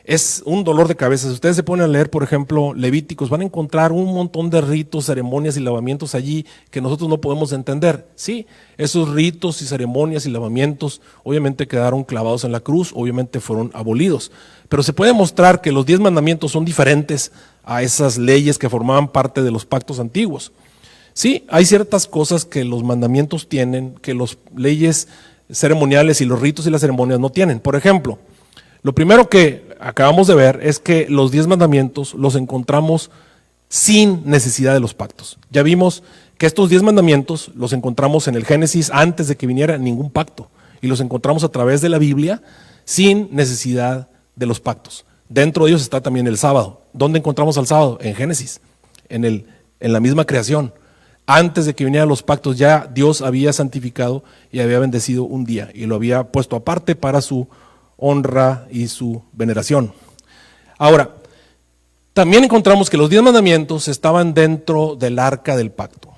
Es un dolor de cabeza. Si ustedes se ponen a leer, por ejemplo, Levíticos, van a encontrar un montón de ritos, ceremonias y lavamientos allí que nosotros no podemos entender. Sí, esos ritos y ceremonias y lavamientos obviamente quedaron clavados en la cruz, obviamente fueron abolidos. Pero se puede mostrar que los 10 mandamientos son diferentes a esas leyes que formaban parte de los pactos antiguos. Sí, hay ciertas cosas que los mandamientos tienen, que las leyes ceremoniales y los ritos y las ceremonias no tienen. Por ejemplo, lo primero que acabamos de ver es que los 10 mandamientos los encontramos sin necesidad de los pactos. Ya vimos que estos 10 mandamientos los encontramos en el Génesis antes de que viniera ningún pacto y los encontramos a través de la Biblia sin necesidad de los pactos. Dentro de ellos está también el sábado. ¿Dónde encontramos al sábado? En Génesis, en la misma creación. Antes de que vinieran los pactos ya Dios había santificado y había bendecido un día y lo había puesto aparte para su honra y su veneración. Ahora, también encontramos que los 10 mandamientos estaban dentro del arca del pacto.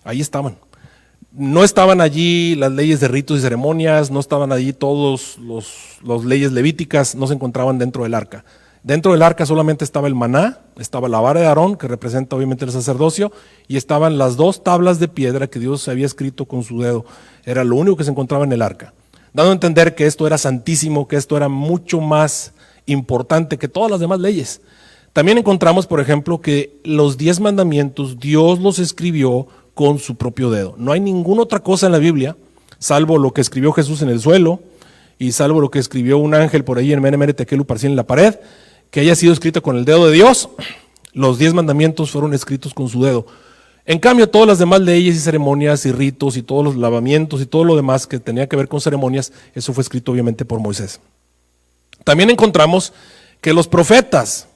Ahí estaban. No estaban allí las leyes de ritos y ceremonias, no estaban allí todas las leyes levíticas, no se encontraban dentro del arca. Dentro del arca solamente estaba el maná, estaba la vara de Aarón, que representa obviamente el sacerdocio, y estaban las 2 tablas de piedra que Dios había escrito con su dedo. Era lo único que se encontraba en el arca, dando a entender que esto era santísimo, que esto era mucho más importante que todas las demás leyes. También encontramos, por ejemplo, que los 10 mandamientos Dios los escribió con su propio dedo. No hay ninguna otra cosa en la Biblia, salvo lo que escribió Jesús en el suelo y salvo lo que escribió un ángel por ahí en Mene Mene Tekel Uparsin en la pared, que haya sido escrito con el dedo de Dios. Los 10 mandamientos fueron escritos con su dedo. En cambio, todas las demás leyes y ceremonias y ritos y todos los lavamientos y todo lo demás que tenía que ver con ceremonias, eso fue escrito obviamente por Moisés. También encontramos que los profetas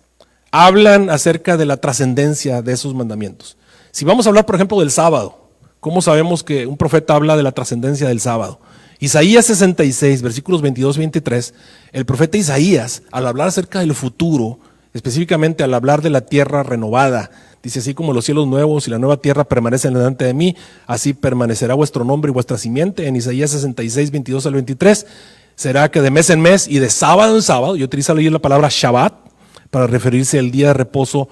hablan acerca de la trascendencia de esos mandamientos. Si vamos a hablar, por ejemplo, del sábado, ¿cómo sabemos que un profeta habla de la trascendencia del sábado? Isaías 66, versículos 22 y 23, el profeta Isaías, al hablar acerca del futuro, específicamente al hablar de la tierra renovada, dice: así como los cielos nuevos y la nueva tierra permanecen delante de mí, así permanecerá vuestro nombre y vuestra simiente. En Isaías 66, 22 al 23, será que de mes en mes y de sábado en sábado, y utiliza ahí la palabra Shabbat, para referirse al día de reposo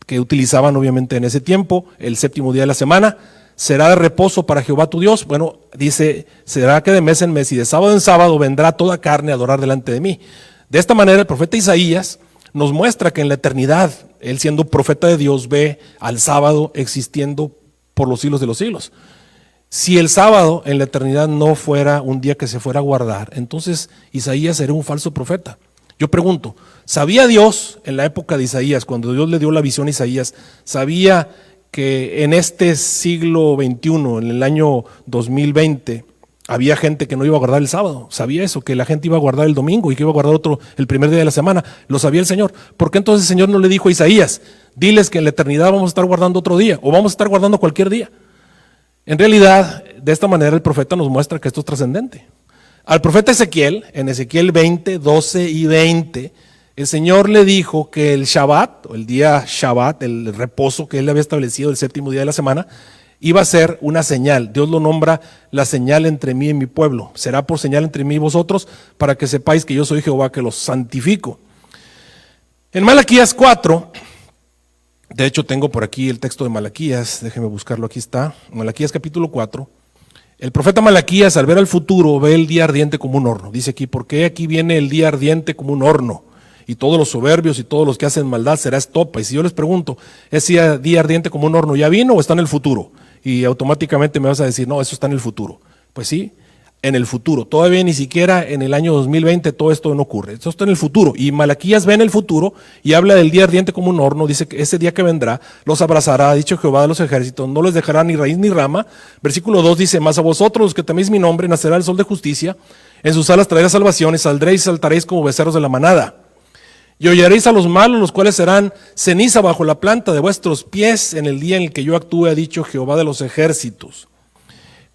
que utilizaban obviamente en ese tiempo, el 7º día de la semana, será de reposo para Jehová tu Dios. Bueno, dice, será que de mes en mes y de sábado en sábado vendrá toda carne a adorar delante de mí. De esta manera el profeta Isaías nos muestra que en la eternidad, él siendo profeta de Dios, ve al sábado existiendo por los siglos de los siglos. Si el sábado en la eternidad no fuera un día que se fuera a guardar, entonces Isaías sería un falso profeta. Yo pregunto, ¿sabía Dios en la época de Isaías, cuando Dios le dio la visión a Isaías, sabía que en este siglo XXI, en el año 2020, había gente que no iba a guardar el sábado? ¿Sabía eso? Que la gente iba a guardar el domingo y que iba a guardar el primer día de la semana. ¿Lo sabía el Señor? ¿Por qué entonces el Señor no le dijo a Isaías, diles que en la eternidad vamos a estar guardando otro día o vamos a estar guardando cualquier día? En realidad, de esta manera el profeta nos muestra que esto es trascendente. Al profeta Ezequiel, en Ezequiel 20, 12 y 20, el Señor le dijo que el Shabbat, o el día Shabbat, el reposo que él había establecido, el 7º día de la semana, iba a ser una señal. Dios lo nombra la señal entre mí y mi pueblo. Será por señal entre mí y vosotros, para que sepáis que yo soy Jehová, que los santifico. En Malaquías 4, De hecho, tengo por aquí el texto de Malaquías, déjeme buscarlo, aquí está, Malaquías capítulo 4. El profeta Malaquías, al ver al futuro, ve el día ardiente como un horno. Dice aquí, porque aquí viene el día ardiente como un horno, y todos los soberbios y todos los que hacen maldad será estopa. Y si yo les pregunto, ¿ese día ardiente como un horno ya vino o está en el futuro? Y automáticamente me vas a decir, no, eso está en el futuro. Pues sí, en el futuro. Todavía ni siquiera en el año 2020 todo esto no ocurre. Esto está en el futuro. Y Malaquías ve en el futuro y habla del día ardiente como un horno. Dice que ese día que vendrá los abrazará, ha dicho Jehová de los ejércitos, no les dejará ni raíz ni rama. Versículo 2 dice, mas a vosotros los que teméis mi nombre nacerá el sol de justicia, en sus alas traerá salvación, y saldréis y saltaréis como becerros de la manada. Y oyeréis a los malos, los cuales serán ceniza bajo la planta de vuestros pies en el día en el que yo actúe, ha dicho Jehová de los ejércitos.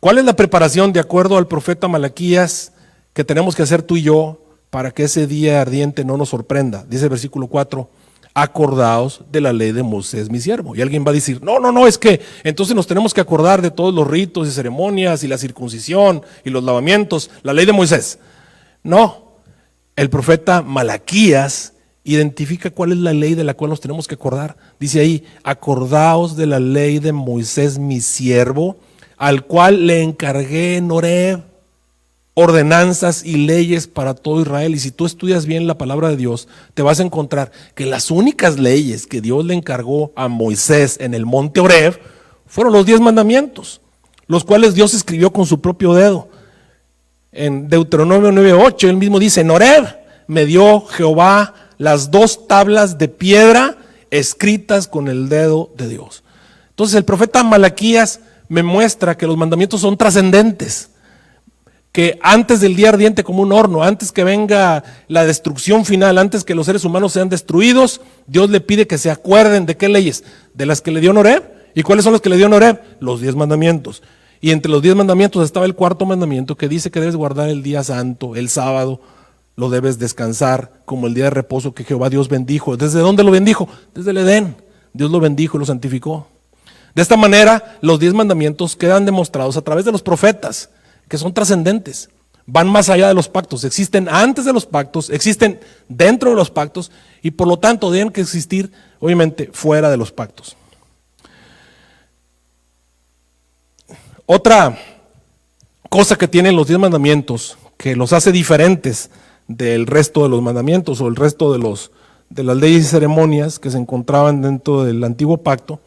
¿Cuál es la preparación, de acuerdo al profeta Malaquías, que tenemos que hacer tú y yo para que ese día ardiente no nos sorprenda? Dice el versículo 4, acordaos de la ley de Moisés mi siervo. Y alguien va a decir, no, es que entonces nos tenemos que acordar de todos los ritos y ceremonias y la circuncisión y los lavamientos, la ley de Moisés. No, el profeta Malaquías identifica cuál es la ley de la cual nos tenemos que acordar. Dice ahí, acordaos de la ley de Moisés mi siervo, al cual le encargué en Horeb ordenanzas y leyes para todo Israel. Y si tú estudias bien la palabra de Dios, te vas a encontrar que las únicas leyes que Dios le encargó a Moisés en el monte Horeb fueron los 10 mandamientos, los cuales Dios escribió con su propio dedo. En Deuteronomio 9:8, él mismo dice, en Horeb me dio Jehová las 2 tablas de piedra escritas con el dedo de Dios. Entonces el profeta Malaquías me muestra que los mandamientos son trascendentes, que antes del día ardiente como un horno, antes que venga la destrucción final, antes que los seres humanos sean destruidos, Dios le pide que se acuerden de qué leyes, de las que le dio en Horeb. ¿Y cuáles son las que le dio en Horeb? Los 10 mandamientos. Y entre los 10 mandamientos estaba el 4.º mandamiento, que dice que debes guardar el día santo, el sábado, lo debes descansar como el día de reposo que Jehová Dios bendijo. ¿Desde dónde lo bendijo? Desde el Edén. Dios lo bendijo y lo santificó. De esta manera, los 10 mandamientos quedan demostrados a través de los profetas, que son trascendentes, van más allá de los pactos, existen antes de los pactos, existen dentro de los pactos y por lo tanto deben que existir, obviamente, fuera de los pactos. Otra cosa que tienen los 10 mandamientos, que los hace diferentes del resto de los mandamientos o el resto de las leyes y ceremonias que se encontraban dentro del antiguo pacto,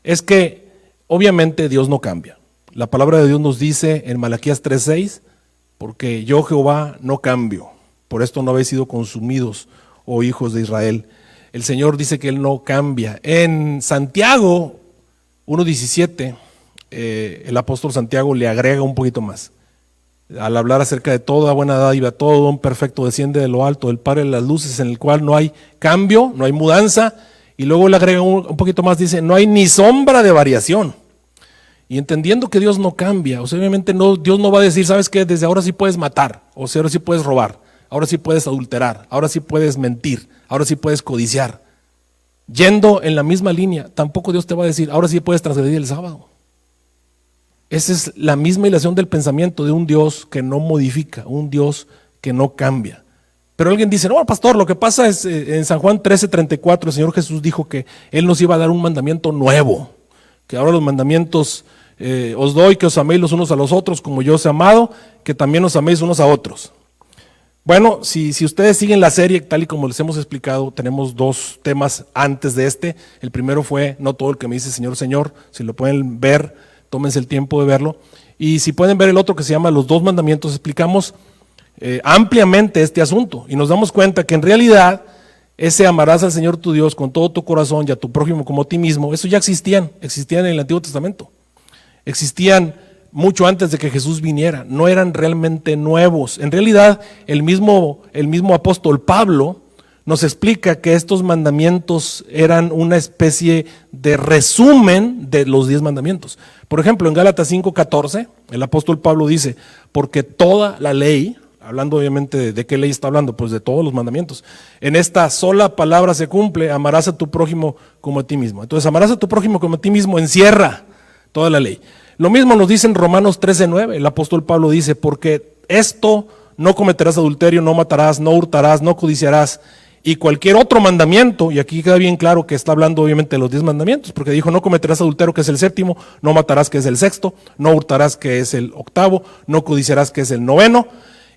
es que obviamente Dios no cambia. La palabra de Dios nos dice en Malaquías 3:6, porque yo Jehová no cambio, por esto no habéis sido consumidos, oh hijos de Israel. El Señor dice que Él no cambia. En Santiago 1:17, el apóstol Santiago le agrega un poquito más. Al hablar acerca de toda buena dádiva, todo don perfecto desciende de lo alto, del Padre de las luces, en el cual no hay cambio, no hay mudanza, y luego le agrega un poquito más, dice, no hay ni sombra de variación. Y entendiendo que Dios no cambia, o sea, obviamente Dios no va a decir, ¿sabes qué? Desde ahora sí puedes matar, o sea, ahora sí puedes robar, ahora sí puedes adulterar, ahora sí puedes mentir, ahora sí puedes codiciar. Yendo en la misma línea, tampoco Dios te va a decir, ahora sí puedes transgredir el sábado. Esa es la misma ilación del pensamiento de un Dios que no modifica, un Dios que no cambia. Pero alguien dice, no, pastor, lo que pasa es en San Juan 13:34, el Señor Jesús dijo que Él nos iba a dar un mandamiento nuevo, que ahora los mandamientos os doy, que os améis los unos a los otros como yo os he amado, que también os améis unos a otros. Bueno, si ustedes siguen la serie tal y como les hemos explicado, tenemos 2 temas antes de este. El primero fue, no todo el que me dice Señor, Señor, si lo pueden ver, tómense el tiempo de verlo. Y si pueden ver el otro que se llama Los 2 mandamientos, explicamos ampliamente este asunto y nos damos cuenta que en realidad ese amarás al Señor tu Dios con todo tu corazón y a tu prójimo como a ti mismo, eso ya existían en el Antiguo Testamento. Existían mucho antes de que Jesús viniera, no eran realmente nuevos. En realidad, el mismo apóstol Pablo nos explica que estos mandamientos eran una especie de resumen de los 10 mandamientos. Por ejemplo, en Gálatas 5:14, el apóstol Pablo dice, porque toda la ley, hablando obviamente de qué ley está hablando, pues de todos los mandamientos, en esta sola palabra se cumple, amarás a tu prójimo como a ti mismo. Entonces, amarás a tu prójimo como a ti mismo encierra toda la ley. Lo mismo nos dice en Romanos 13:9, el apóstol Pablo dice, porque esto no cometerás adulterio, no matarás, no hurtarás, no codiciarás. y cualquier otro mandamiento, y aquí queda bien claro que está hablando obviamente de los 10 mandamientos, porque dijo: no cometerás adulterio, que es el séptimo, no matarás, que es el sexto, no hurtarás, que es el octavo, no codiciarás, que es el noveno,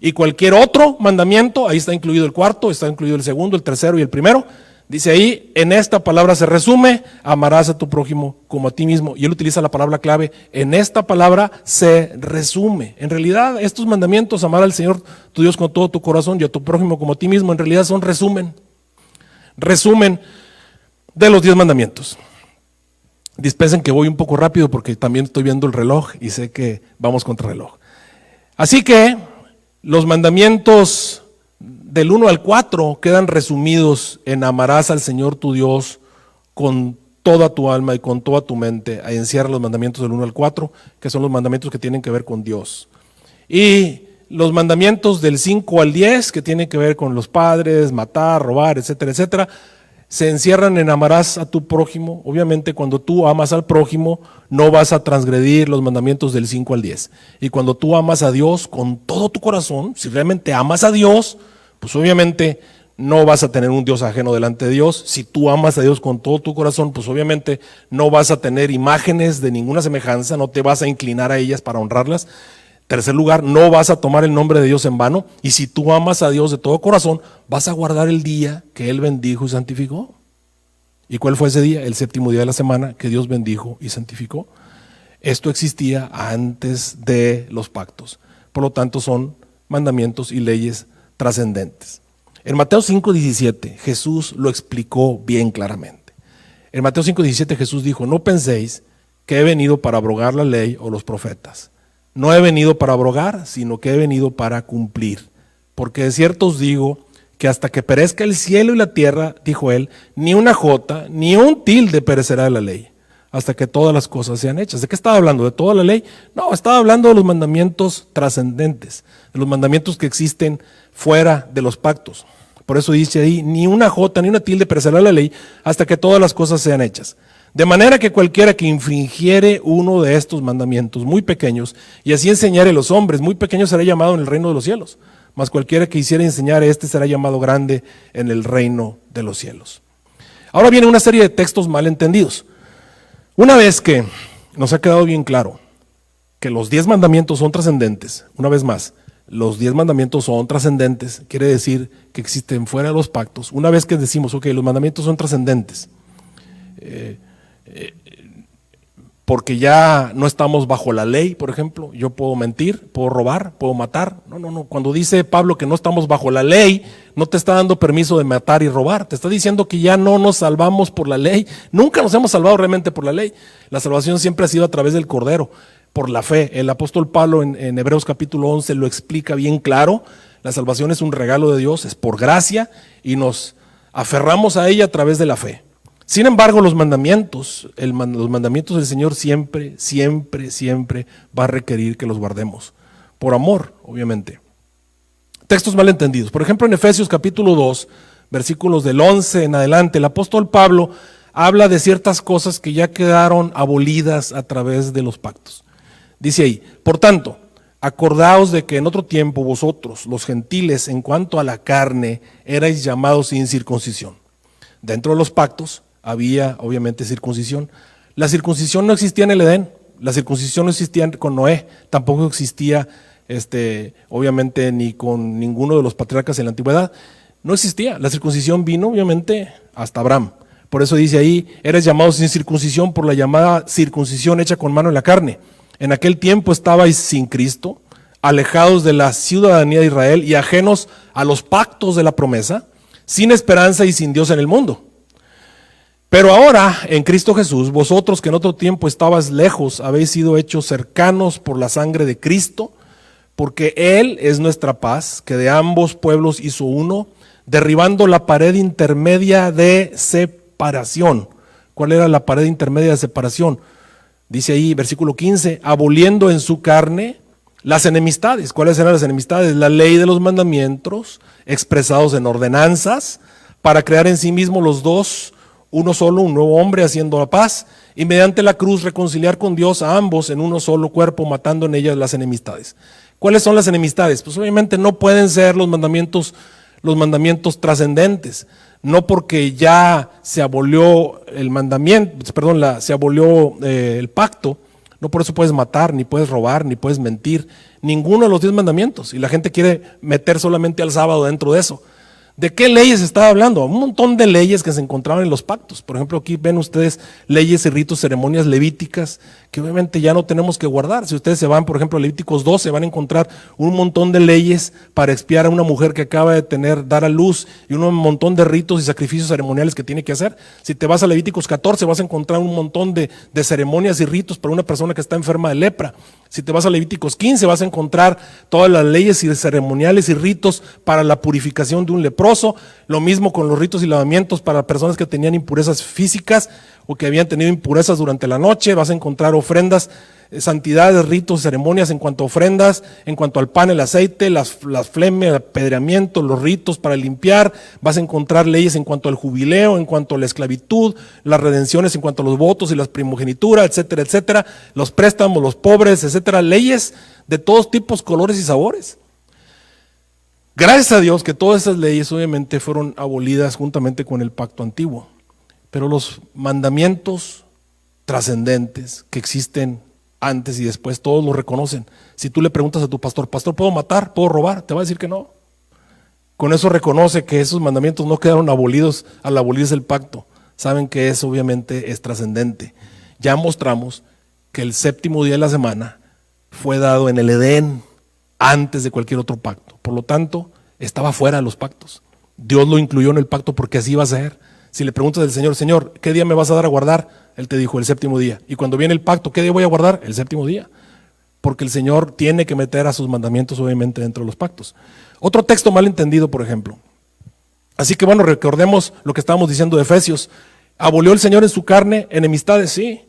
y cualquier otro mandamiento, ahí está incluido el cuarto, está incluido el segundo, el tercero y el primero. Dice ahí, en esta palabra se resume: amarás a tu prójimo como a ti mismo. Y él utiliza la palabra clave: en esta palabra se resume. En realidad, estos mandamientos, amar al Señor tu Dios con todo tu corazón y a tu prójimo como a ti mismo, en realidad son resumen de los 10 mandamientos. Dispensen que voy un poco rápido porque también estoy viendo el reloj y sé que vamos contra reloj. Así que los mandamientos del 1 al 4 quedan resumidos en: amarás al Señor tu Dios con toda tu alma y con toda tu mente. Ahí encierra los mandamientos del 1 al 4, que son los mandamientos que tienen que ver con Dios. Y los mandamientos del 5 al 10, que tienen que ver con los padres, matar, robar, etcétera, etcétera, se encierran en: amarás a tu prójimo. Obviamente, cuando tú amas al prójimo, no vas a transgredir los mandamientos del 5 al 10. Y cuando tú amas a Dios con todo tu corazón, si realmente amas a Dios, pues obviamente no vas a tener un Dios ajeno delante de Dios. Si tú amas a Dios con todo tu corazón, pues obviamente no vas a tener imágenes de ninguna semejanza, no te vas a inclinar a ellas para honrarlas. Tercer lugar, no vas a tomar el nombre de Dios en vano. Y si tú amas a Dios de todo corazón, vas a guardar el día que Él bendijo y santificó. ¿Y cuál fue ese día? El séptimo día de la semana que Dios bendijo y santificó. Esto existía antes de los pactos. Por lo tanto, son mandamientos y leyes trascendentes. En Mateo 5:17 Jesús lo explicó bien claramente. En Mateo 5:17 Jesús dijo: no penséis que he venido para abrogar la ley o los profetas. No he venido para abrogar, sino que he venido para cumplir. Porque de cierto os digo que hasta que perezca el cielo y la tierra, dijo él, ni una jota, ni un tilde perecerá de la ley, hasta que todas las cosas sean hechas. ¿De qué estaba hablando? ¿De toda la ley? No, estaba hablando de los mandamientos trascendentes, de los mandamientos que existen fuera de los pactos. Por eso dice ahí: ni una jota, ni una tilde perecerá de la ley, hasta que todas las cosas sean hechas. De manera que cualquiera que infringiere uno de estos mandamientos muy pequeños, y así enseñare a los hombres, muy pequeño será llamado en el reino de los cielos. Mas cualquiera que hiciera enseñar a este será llamado grande en el reino de los cielos. Ahora viene una serie de textos mal entendidos. Una vez que nos ha quedado bien claro que los 10 mandamientos son trascendentes, una vez más, los 10 mandamientos son trascendentes, quiere decir que existen fuera de los pactos. Una vez que decimos, ok, los mandamientos son trascendentes, porque ya no estamos bajo la ley, por ejemplo, yo puedo mentir, puedo robar, puedo matar. No, cuando dice Pablo que no estamos bajo la ley, no te está dando permiso de matar y robar, te está diciendo que ya no nos salvamos por la ley, nunca nos hemos salvado realmente por la ley. La salvación siempre ha sido a través del Cordero, por la fe. El apóstol Pablo en Hebreos capítulo 11 lo explica bien claro: la salvación es un regalo de Dios, es por gracia y nos aferramos a ella a través de la fe. Sin embargo, los mandamientos del Señor siempre va a requerir que los guardemos, por amor, obviamente. Textos mal entendidos. Por ejemplo, en Efesios capítulo 2, versículos del 11 en adelante, el apóstol Pablo habla de ciertas cosas que ya quedaron abolidas a través de los pactos. Dice ahí: por tanto, acordaos de que en otro tiempo vosotros, los gentiles, en cuanto a la carne, erais llamados sin circuncisión. Dentro de los pactos había obviamente circuncisión. La circuncisión no existía en el Edén, la circuncisión no existía con Noé, tampoco existía obviamente ni con ninguno de los patriarcas en la antigüedad. No existía, la circuncisión vino obviamente hasta Abraham. Por eso dice ahí: eres llamado sin circuncisión por la llamada circuncisión hecha con mano en la carne. En aquel tiempo estabais sin Cristo, alejados de la ciudadanía de Israel y ajenos a los pactos de la promesa, sin esperanza y sin Dios en el mundo. Pero ahora, en Cristo Jesús, vosotros que en otro tiempo estabais lejos, habéis sido hechos cercanos por la sangre de Cristo, porque Él es nuestra paz, que de ambos pueblos hizo uno, derribando la pared intermedia de separación. ¿Cuál era la pared intermedia de separación? Dice ahí, versículo 15, aboliendo en su carne las enemistades. ¿Cuáles eran las enemistades? La ley de los mandamientos, expresados en ordenanzas, para crear en sí mismo los dos, uno solo, un nuevo hombre, haciendo la paz, y mediante la cruz reconciliar con Dios a ambos en uno solo cuerpo, matando en ellas las enemistades. ¿Cuáles son las enemistades? Pues obviamente no pueden ser los mandamientos los mandamientos trascendentes. No porque ya se abolió el mandamiento, perdón, se abolió el pacto, no por eso puedes matar, ni puedes robar, ni puedes mentir, ninguno de los 10 mandamientos. Y la gente quiere meter solamente al sábado dentro de eso. ¿De qué leyes estaba hablando? Un montón de leyes que se encontraban en los pactos. Por ejemplo, aquí ven ustedes leyes y ritos, ceremonias levíticas, que obviamente ya no tenemos que guardar. Si ustedes se van, por ejemplo, a Levíticos 12, van a encontrar un montón de leyes para expiar a una mujer que acaba de dar a luz, y un montón de ritos y sacrificios ceremoniales que tiene que hacer. Si te vas a Levíticos 14, vas a encontrar un montón de ceremonias y ritos para una persona que está enferma de lepra. Si te vas a Levíticos 15, vas a encontrar todas las leyes y ceremoniales y ritos para la purificación de un leproso. Lo mismo con los ritos y lavamientos para personas que tenían impurezas físicas o que habían tenido impurezas durante la noche. Vas a encontrar ofrendas, santidades, ritos, ceremonias en cuanto a ofrendas, en cuanto al pan, el aceite, las flemas, el apedreamiento, los ritos para limpiar. Vas a encontrar leyes en cuanto al jubileo, en cuanto a la esclavitud, las redenciones en cuanto a los votos y las primogenitura, etcétera, etcétera, los préstamos, los pobres, etcétera, leyes de todos tipos, colores y sabores. Gracias a Dios que todas esas leyes obviamente fueron abolidas juntamente con el pacto antiguo, pero los mandamientos trascendentes que existen antes y después, todos lo reconocen. Si tú le preguntas a tu pastor, ¿puedo matar? ¿Puedo robar? Te va a decir que no. Con eso reconoce que esos mandamientos no quedaron abolidos al abolirse el pacto. Saben que eso obviamente es trascendente. Ya mostramos que el séptimo día de la semana fue dado en el Edén antes de cualquier otro pacto. Por lo tanto, estaba fuera de los pactos. Dios lo incluyó en el pacto porque así iba a ser. Si le preguntas al Señor, Señor, ¿qué día me vas a dar a guardar? Él te dijo, el séptimo día. Y cuando viene el pacto, ¿qué día voy a guardar? El séptimo día. Porque el Señor tiene que meter a sus mandamientos obviamente dentro de los pactos. Otro texto mal entendido, por ejemplo. Así que bueno, recordemos lo que estábamos diciendo de Efesios. ¿Abolió el Señor en su carne enemistades? Sí.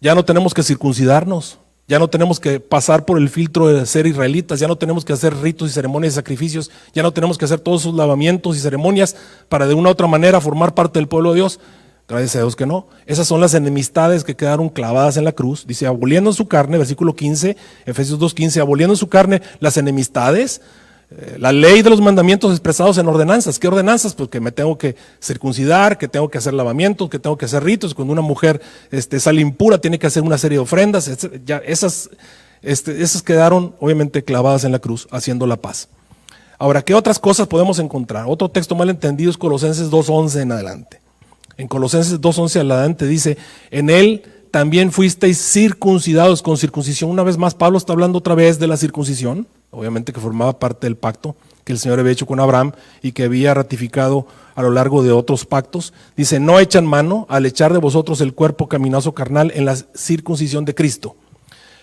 Ya no tenemos que circuncidarnos. Ya no tenemos que pasar por el filtro de ser israelitas, ya no tenemos que hacer ritos y ceremonias y sacrificios, ya no tenemos que hacer todos esos lavamientos y ceremonias para de una u otra manera formar parte del pueblo de Dios. Gracias a Dios que no. Esas son las enemistades que quedaron clavadas en la cruz. Dice, aboliendo en su carne, versículo 15, Efesios 2:15, aboliendo en su carne las enemistades, la ley de los mandamientos expresados en ordenanzas. ¿Qué ordenanzas? Pues que me tengo que circuncidar, que tengo que hacer lavamientos, que tengo que hacer ritos. Cuando una mujer sale impura, tiene que hacer una serie de ofrendas. Ya esas quedaron obviamente clavadas en la cruz, haciendo la paz. Ahora, ¿qué otras cosas podemos encontrar? Otro texto mal entendido es Colosenses 2:11 en adelante. En Colosenses 2:11 en adelante dice, en él también fuisteis circuncidados con circuncisión. Una vez más, Pablo está hablando otra vez de la circuncisión, obviamente que formaba parte del pacto que el Señor había hecho con Abraham y que había ratificado a lo largo de otros pactos. Dice, no echan mano al echar de vosotros el cuerpo caminoso carnal en la circuncisión de Cristo.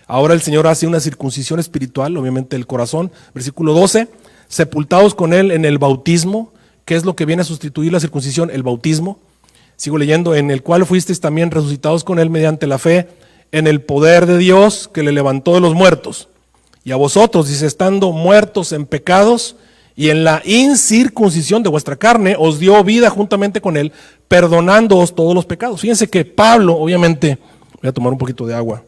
Ahora el Señor hace una circuncisión espiritual, obviamente del corazón. Versículo 12, sepultados con él en el bautismo. ¿Qué es lo que viene a sustituir la circuncisión? El bautismo. Sigo leyendo, en el cual fuisteis también resucitados con él mediante la fe en el poder de Dios que le levantó de los muertos. Y a vosotros, dice, estando muertos en pecados y en la incircuncisión de vuestra carne, os dio vida juntamente con él, perdonándoos todos los pecados. Fíjense que Pablo, obviamente, voy a tomar un poquito de agua.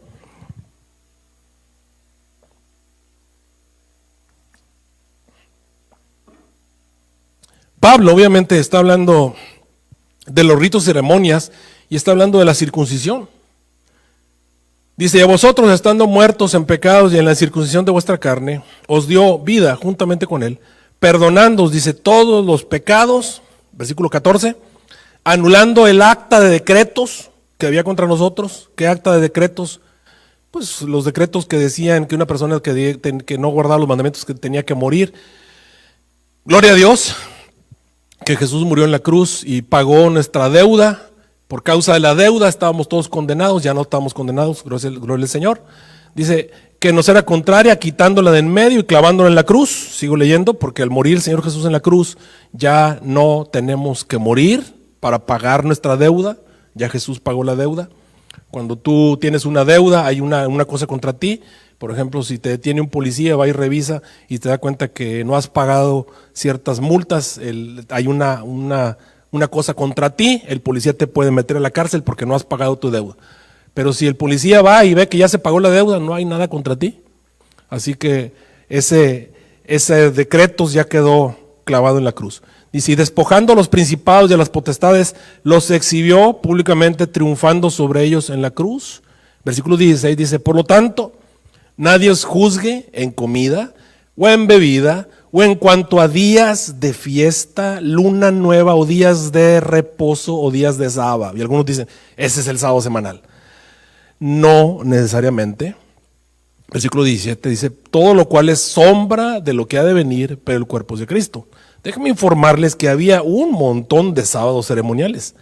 Pablo, obviamente, está hablando de los ritos y ceremonias y está hablando de la circuncisión. Dice, y a vosotros estando muertos en pecados y en la circuncisión de vuestra carne, os dio vida juntamente con él, perdonándoos, dice, todos los pecados, versículo 14, anulando el acta de decretos que había contra nosotros. ¿Qué acta de decretos? Pues los decretos que decían que una persona que no guardaba los mandamientos que tenía que morir. Gloria a Dios, que Jesús murió en la cruz y pagó nuestra deuda. Por causa de la deuda estábamos todos condenados, ya no estamos condenados, gloria al Señor. Dice que nos era contraria, quitándola de en medio y clavándola en la cruz. Sigo leyendo, porque al morir el Señor Jesús en la cruz, ya no tenemos que morir para pagar nuestra deuda, ya Jesús pagó la deuda. Cuando tú tienes una deuda, hay una cosa contra ti. Por ejemplo, si te detiene un policía, va y revisa y te da cuenta que no has pagado ciertas multas, hay una cosa contra ti, el policía te puede meter a la cárcel porque no has pagado tu deuda. Pero si el policía va y ve que ya se pagó la deuda, no hay nada contra ti. Así que ese decreto ya quedó clavado en la cruz. Dice, y despojando a los principados y a las potestades, los exhibió públicamente, triunfando sobre ellos en la cruz. Versículo 16 dice, por lo tanto, nadie os juzgue en comida o en bebida, o en cuanto a días de fiesta, luna nueva, o días de reposo, o días de sábado. Y algunos dicen, ese es el sábado semanal. No necesariamente. Versículo 17 dice, todo lo cual es sombra de lo que ha de venir, pero el cuerpo es de Cristo. Déjenme informarles que había un montón de sábados ceremoniales.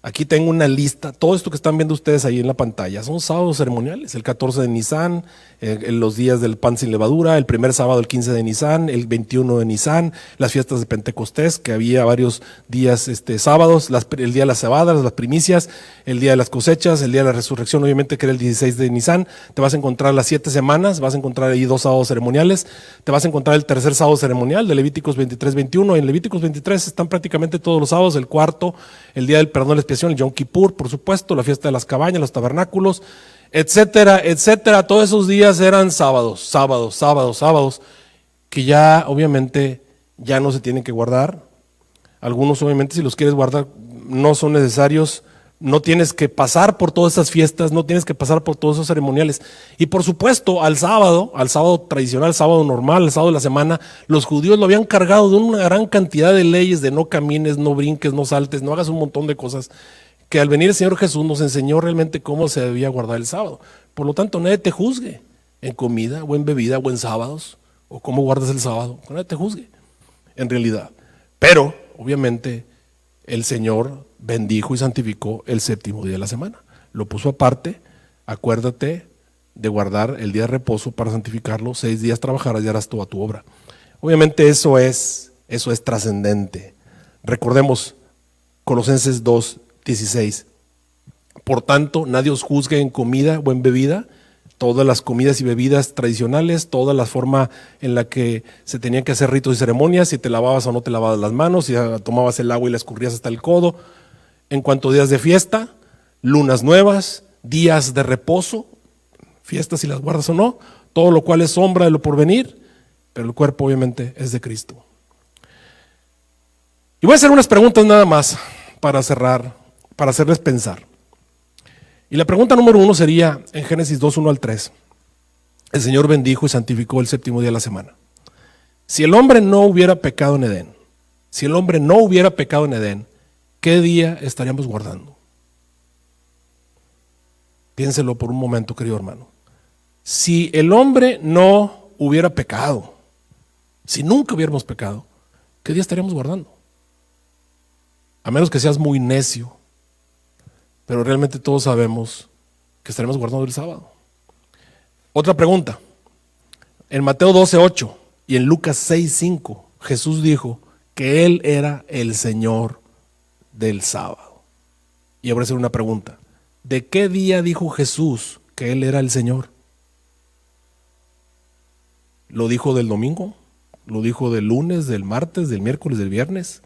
Aquí tengo una lista, todo esto que están viendo ustedes ahí en la pantalla, son sábados ceremoniales, el 14 de Nisan, los días del pan sin levadura, el primer sábado el 15 de Nisan, el 21 de Nisan, las fiestas de Pentecostés, que había varios días sábados, el día de las cebadas, las primicias, el día de las cosechas, el día de la resurrección, obviamente que era el 16 de Nisan. Te vas a encontrar las 7 semanas, vas a encontrar ahí 2 sábados ceremoniales, te vas a encontrar el tercer sábado ceremonial de Levíticos 23-21, en Levíticos 23 están prácticamente todos los sábados, el cuarto, el día del perdón, el Yom Kippur, por supuesto, la fiesta de las cabañas, los tabernáculos, etcétera, etcétera. Todos esos días eran sábados, que ya obviamente ya no se tienen que guardar. Algunos obviamente si los quieres guardar no son necesarios, no tienes que pasar por todas esas fiestas, no tienes que pasar por todos esos ceremoniales. Y por supuesto al sábado tradicional, al sábado normal, al sábado de la semana, los judíos lo habían cargado de una gran cantidad de leyes de no camines, no brinques, no saltes, no hagas un montón de cosas, que al venir el Señor Jesús nos enseñó realmente cómo se debía guardar el sábado. Por lo tanto, nadie te juzgue en comida o en bebida o en sábados, o cómo guardas el sábado, nadie te juzgue, en realidad. Pero, obviamente, el Señor bendijo y santificó el séptimo día de la semana. Lo puso aparte. Acuérdate de guardar el día de reposo para santificarlo. 6 días trabajarás y harás toda tu obra. Obviamente eso es trascendente. Recordemos Colosenses 2:16. Por tanto, nadie os juzgue en comida o en bebida. Todas las comidas y bebidas tradicionales, toda la forma en la que se tenían que hacer ritos y ceremonias, si te lavabas o no te lavabas las manos, si tomabas el agua y la escurrías hasta el codo. En cuanto a días de fiesta, lunas nuevas, días de reposo, fiestas si las guardas o no, todo lo cual es sombra de lo porvenir, pero el cuerpo obviamente es de Cristo. Y voy a hacer unas preguntas nada más para cerrar, para hacerles pensar. Y la pregunta número 1 sería en Génesis 2:1-3. El Señor bendijo y santificó el séptimo día de la semana. Si el hombre no hubiera pecado en Edén, ¿qué día estaríamos guardando? Piénselo por un momento, querido hermano. Si el hombre no hubiera pecado, si nunca hubiéramos pecado, ¿qué día estaríamos guardando? A menos que seas muy necio, pero realmente todos sabemos que estaremos guardando el sábado. Otra pregunta. En Mateo 12:8 y en Lucas 6:5, Jesús dijo que Él era el Señor del sábado. Y ahora hacer una pregunta. ¿De qué día dijo Jesús que Él era el Señor? ¿Lo dijo del domingo? ¿Lo dijo del lunes, del martes, del miércoles, del viernes?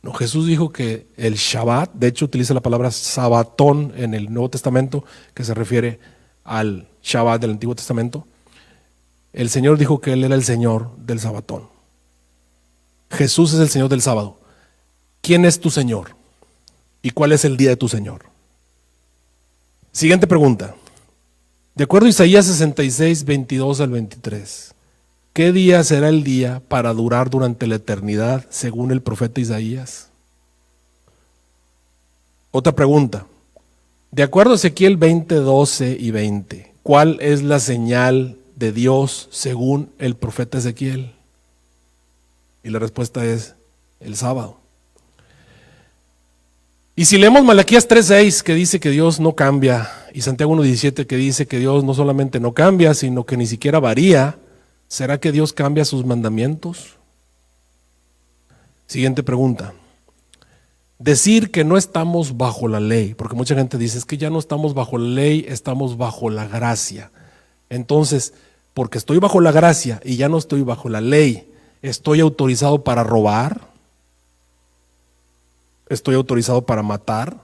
No, Jesús dijo que el Shabbat, de hecho utiliza la palabra sabatón en el Nuevo Testamento, que se refiere al Shabbat del Antiguo Testamento. El Señor dijo que Él era el Señor del sabatón. Jesús es el Señor del sábado. ¿Quién es tu Señor? ¿Y cuál es el día de tu Señor? Siguiente pregunta. De acuerdo a Isaías 66:22-23, ¿qué día será el día para durar durante la eternidad según el profeta Isaías? Otra pregunta. De acuerdo a Ezequiel 20:12-20, ¿cuál es la señal de Dios según el profeta Ezequiel? Y la respuesta es el sábado. Y si leemos Malaquías 3:6 que dice que Dios no cambia, y Santiago 1:17 que dice que Dios no solamente no cambia, sino que ni siquiera varía, ¿será que Dios cambia sus mandamientos? Siguiente pregunta. Decir que no estamos bajo la ley, porque mucha gente dice es que ya no estamos bajo la ley, estamos bajo la gracia. Entonces, porque estoy bajo la gracia y ya no estoy bajo la ley, ¿estoy autorizado para robar? ¿Estoy autorizado para matar?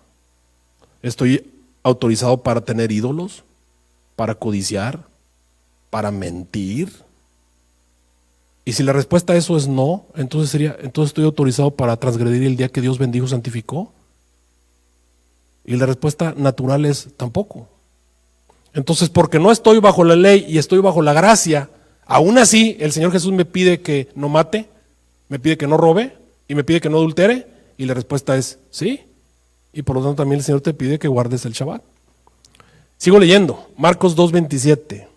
¿Estoy autorizado para tener ídolos? ¿Para codiciar? ¿Para mentir? Y si la respuesta a eso es no, entonces estoy autorizado para transgredir el día que Dios bendijo, santificó. Y la respuesta natural es tampoco. Entonces, porque no estoy bajo la ley y estoy bajo la gracia, aún así el Señor Jesús me pide que no mate, me pide que no robe y me pide que no adultere. Y la respuesta es sí. Y por lo tanto también el Señor te pide que guardes el Shabbat. Sigo leyendo, Marcos 2:27.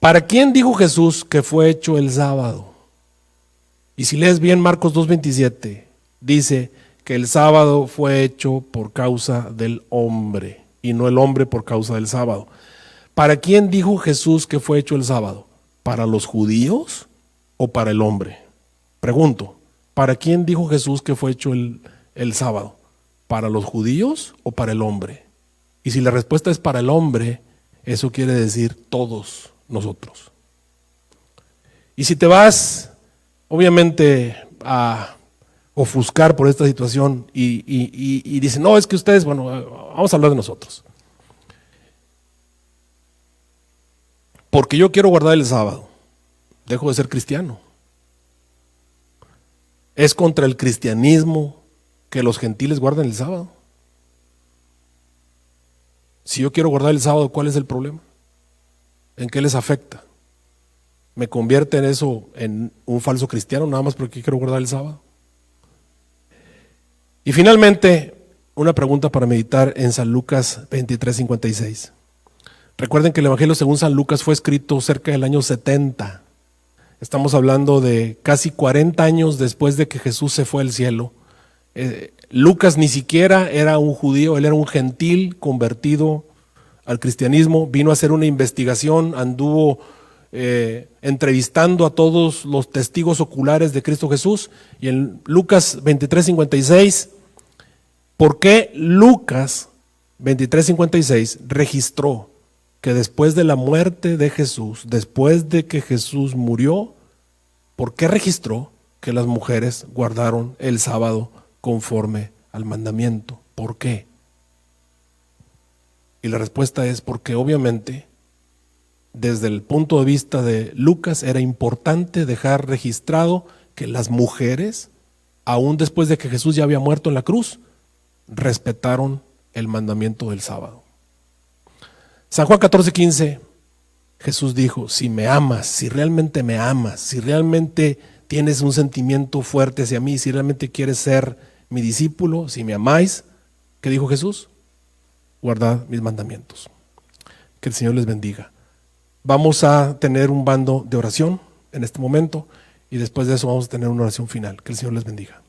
¿Para quién dijo Jesús que fue hecho el sábado? Y si lees bien Marcos 2:27, dice que el sábado fue hecho por causa del hombre y no el hombre por causa del sábado. ¿Para quién dijo Jesús que fue hecho el sábado? ¿Para los judíos o para el hombre? Pregunto, ¿para quién dijo Jesús que fue hecho el sábado? ¿Para los judíos o para el hombre? Y si la respuesta es para el hombre, eso quiere decir todos nosotros. Y si te vas, obviamente, a ofuscar por esta situación y dicen, no, es que ustedes, bueno, vamos a hablar de nosotros. Porque yo quiero guardar el sábado, dejo de ser cristiano. Es contra el cristianismo que los gentiles guarden el sábado. Si yo quiero guardar el sábado, ¿cuál es el problema? ¿En qué les afecta? ¿Me convierte en eso en un falso cristiano nada más porque quiero guardar el sábado? Y finalmente, una pregunta para meditar en San Lucas 23:56. Recuerden que el Evangelio según San Lucas fue escrito cerca del año 70. Estamos hablando de casi 40 años después de que Jesús se fue al cielo. Lucas ni siquiera era un judío, él era un gentil convertido al cristianismo, vino a hacer una investigación, anduvo entrevistando a todos los testigos oculares de Cristo Jesús. Y en Lucas 23:56, ¿por qué Lucas 23:56 registró que después de la muerte de Jesús, después de que Jesús murió, ¿por qué registró que las mujeres guardaron el sábado conforme al mandamiento? ¿Por qué? Y la respuesta es porque obviamente desde el punto de vista de Lucas era importante dejar registrado que las mujeres, aún después de que Jesús ya había muerto en la cruz, respetaron el mandamiento del sábado. San Juan 14:15, Jesús dijo, si me amas, si realmente me amas, si realmente tienes un sentimiento fuerte hacia mí, si realmente quieres ser mi discípulo, si me amáis, ¿qué dijo Jesús? Guardad mis mandamientos. Que el Señor les bendiga. Vamos a tener un bando de oración en este momento y después de eso vamos a tener una oración final. Que el Señor les bendiga.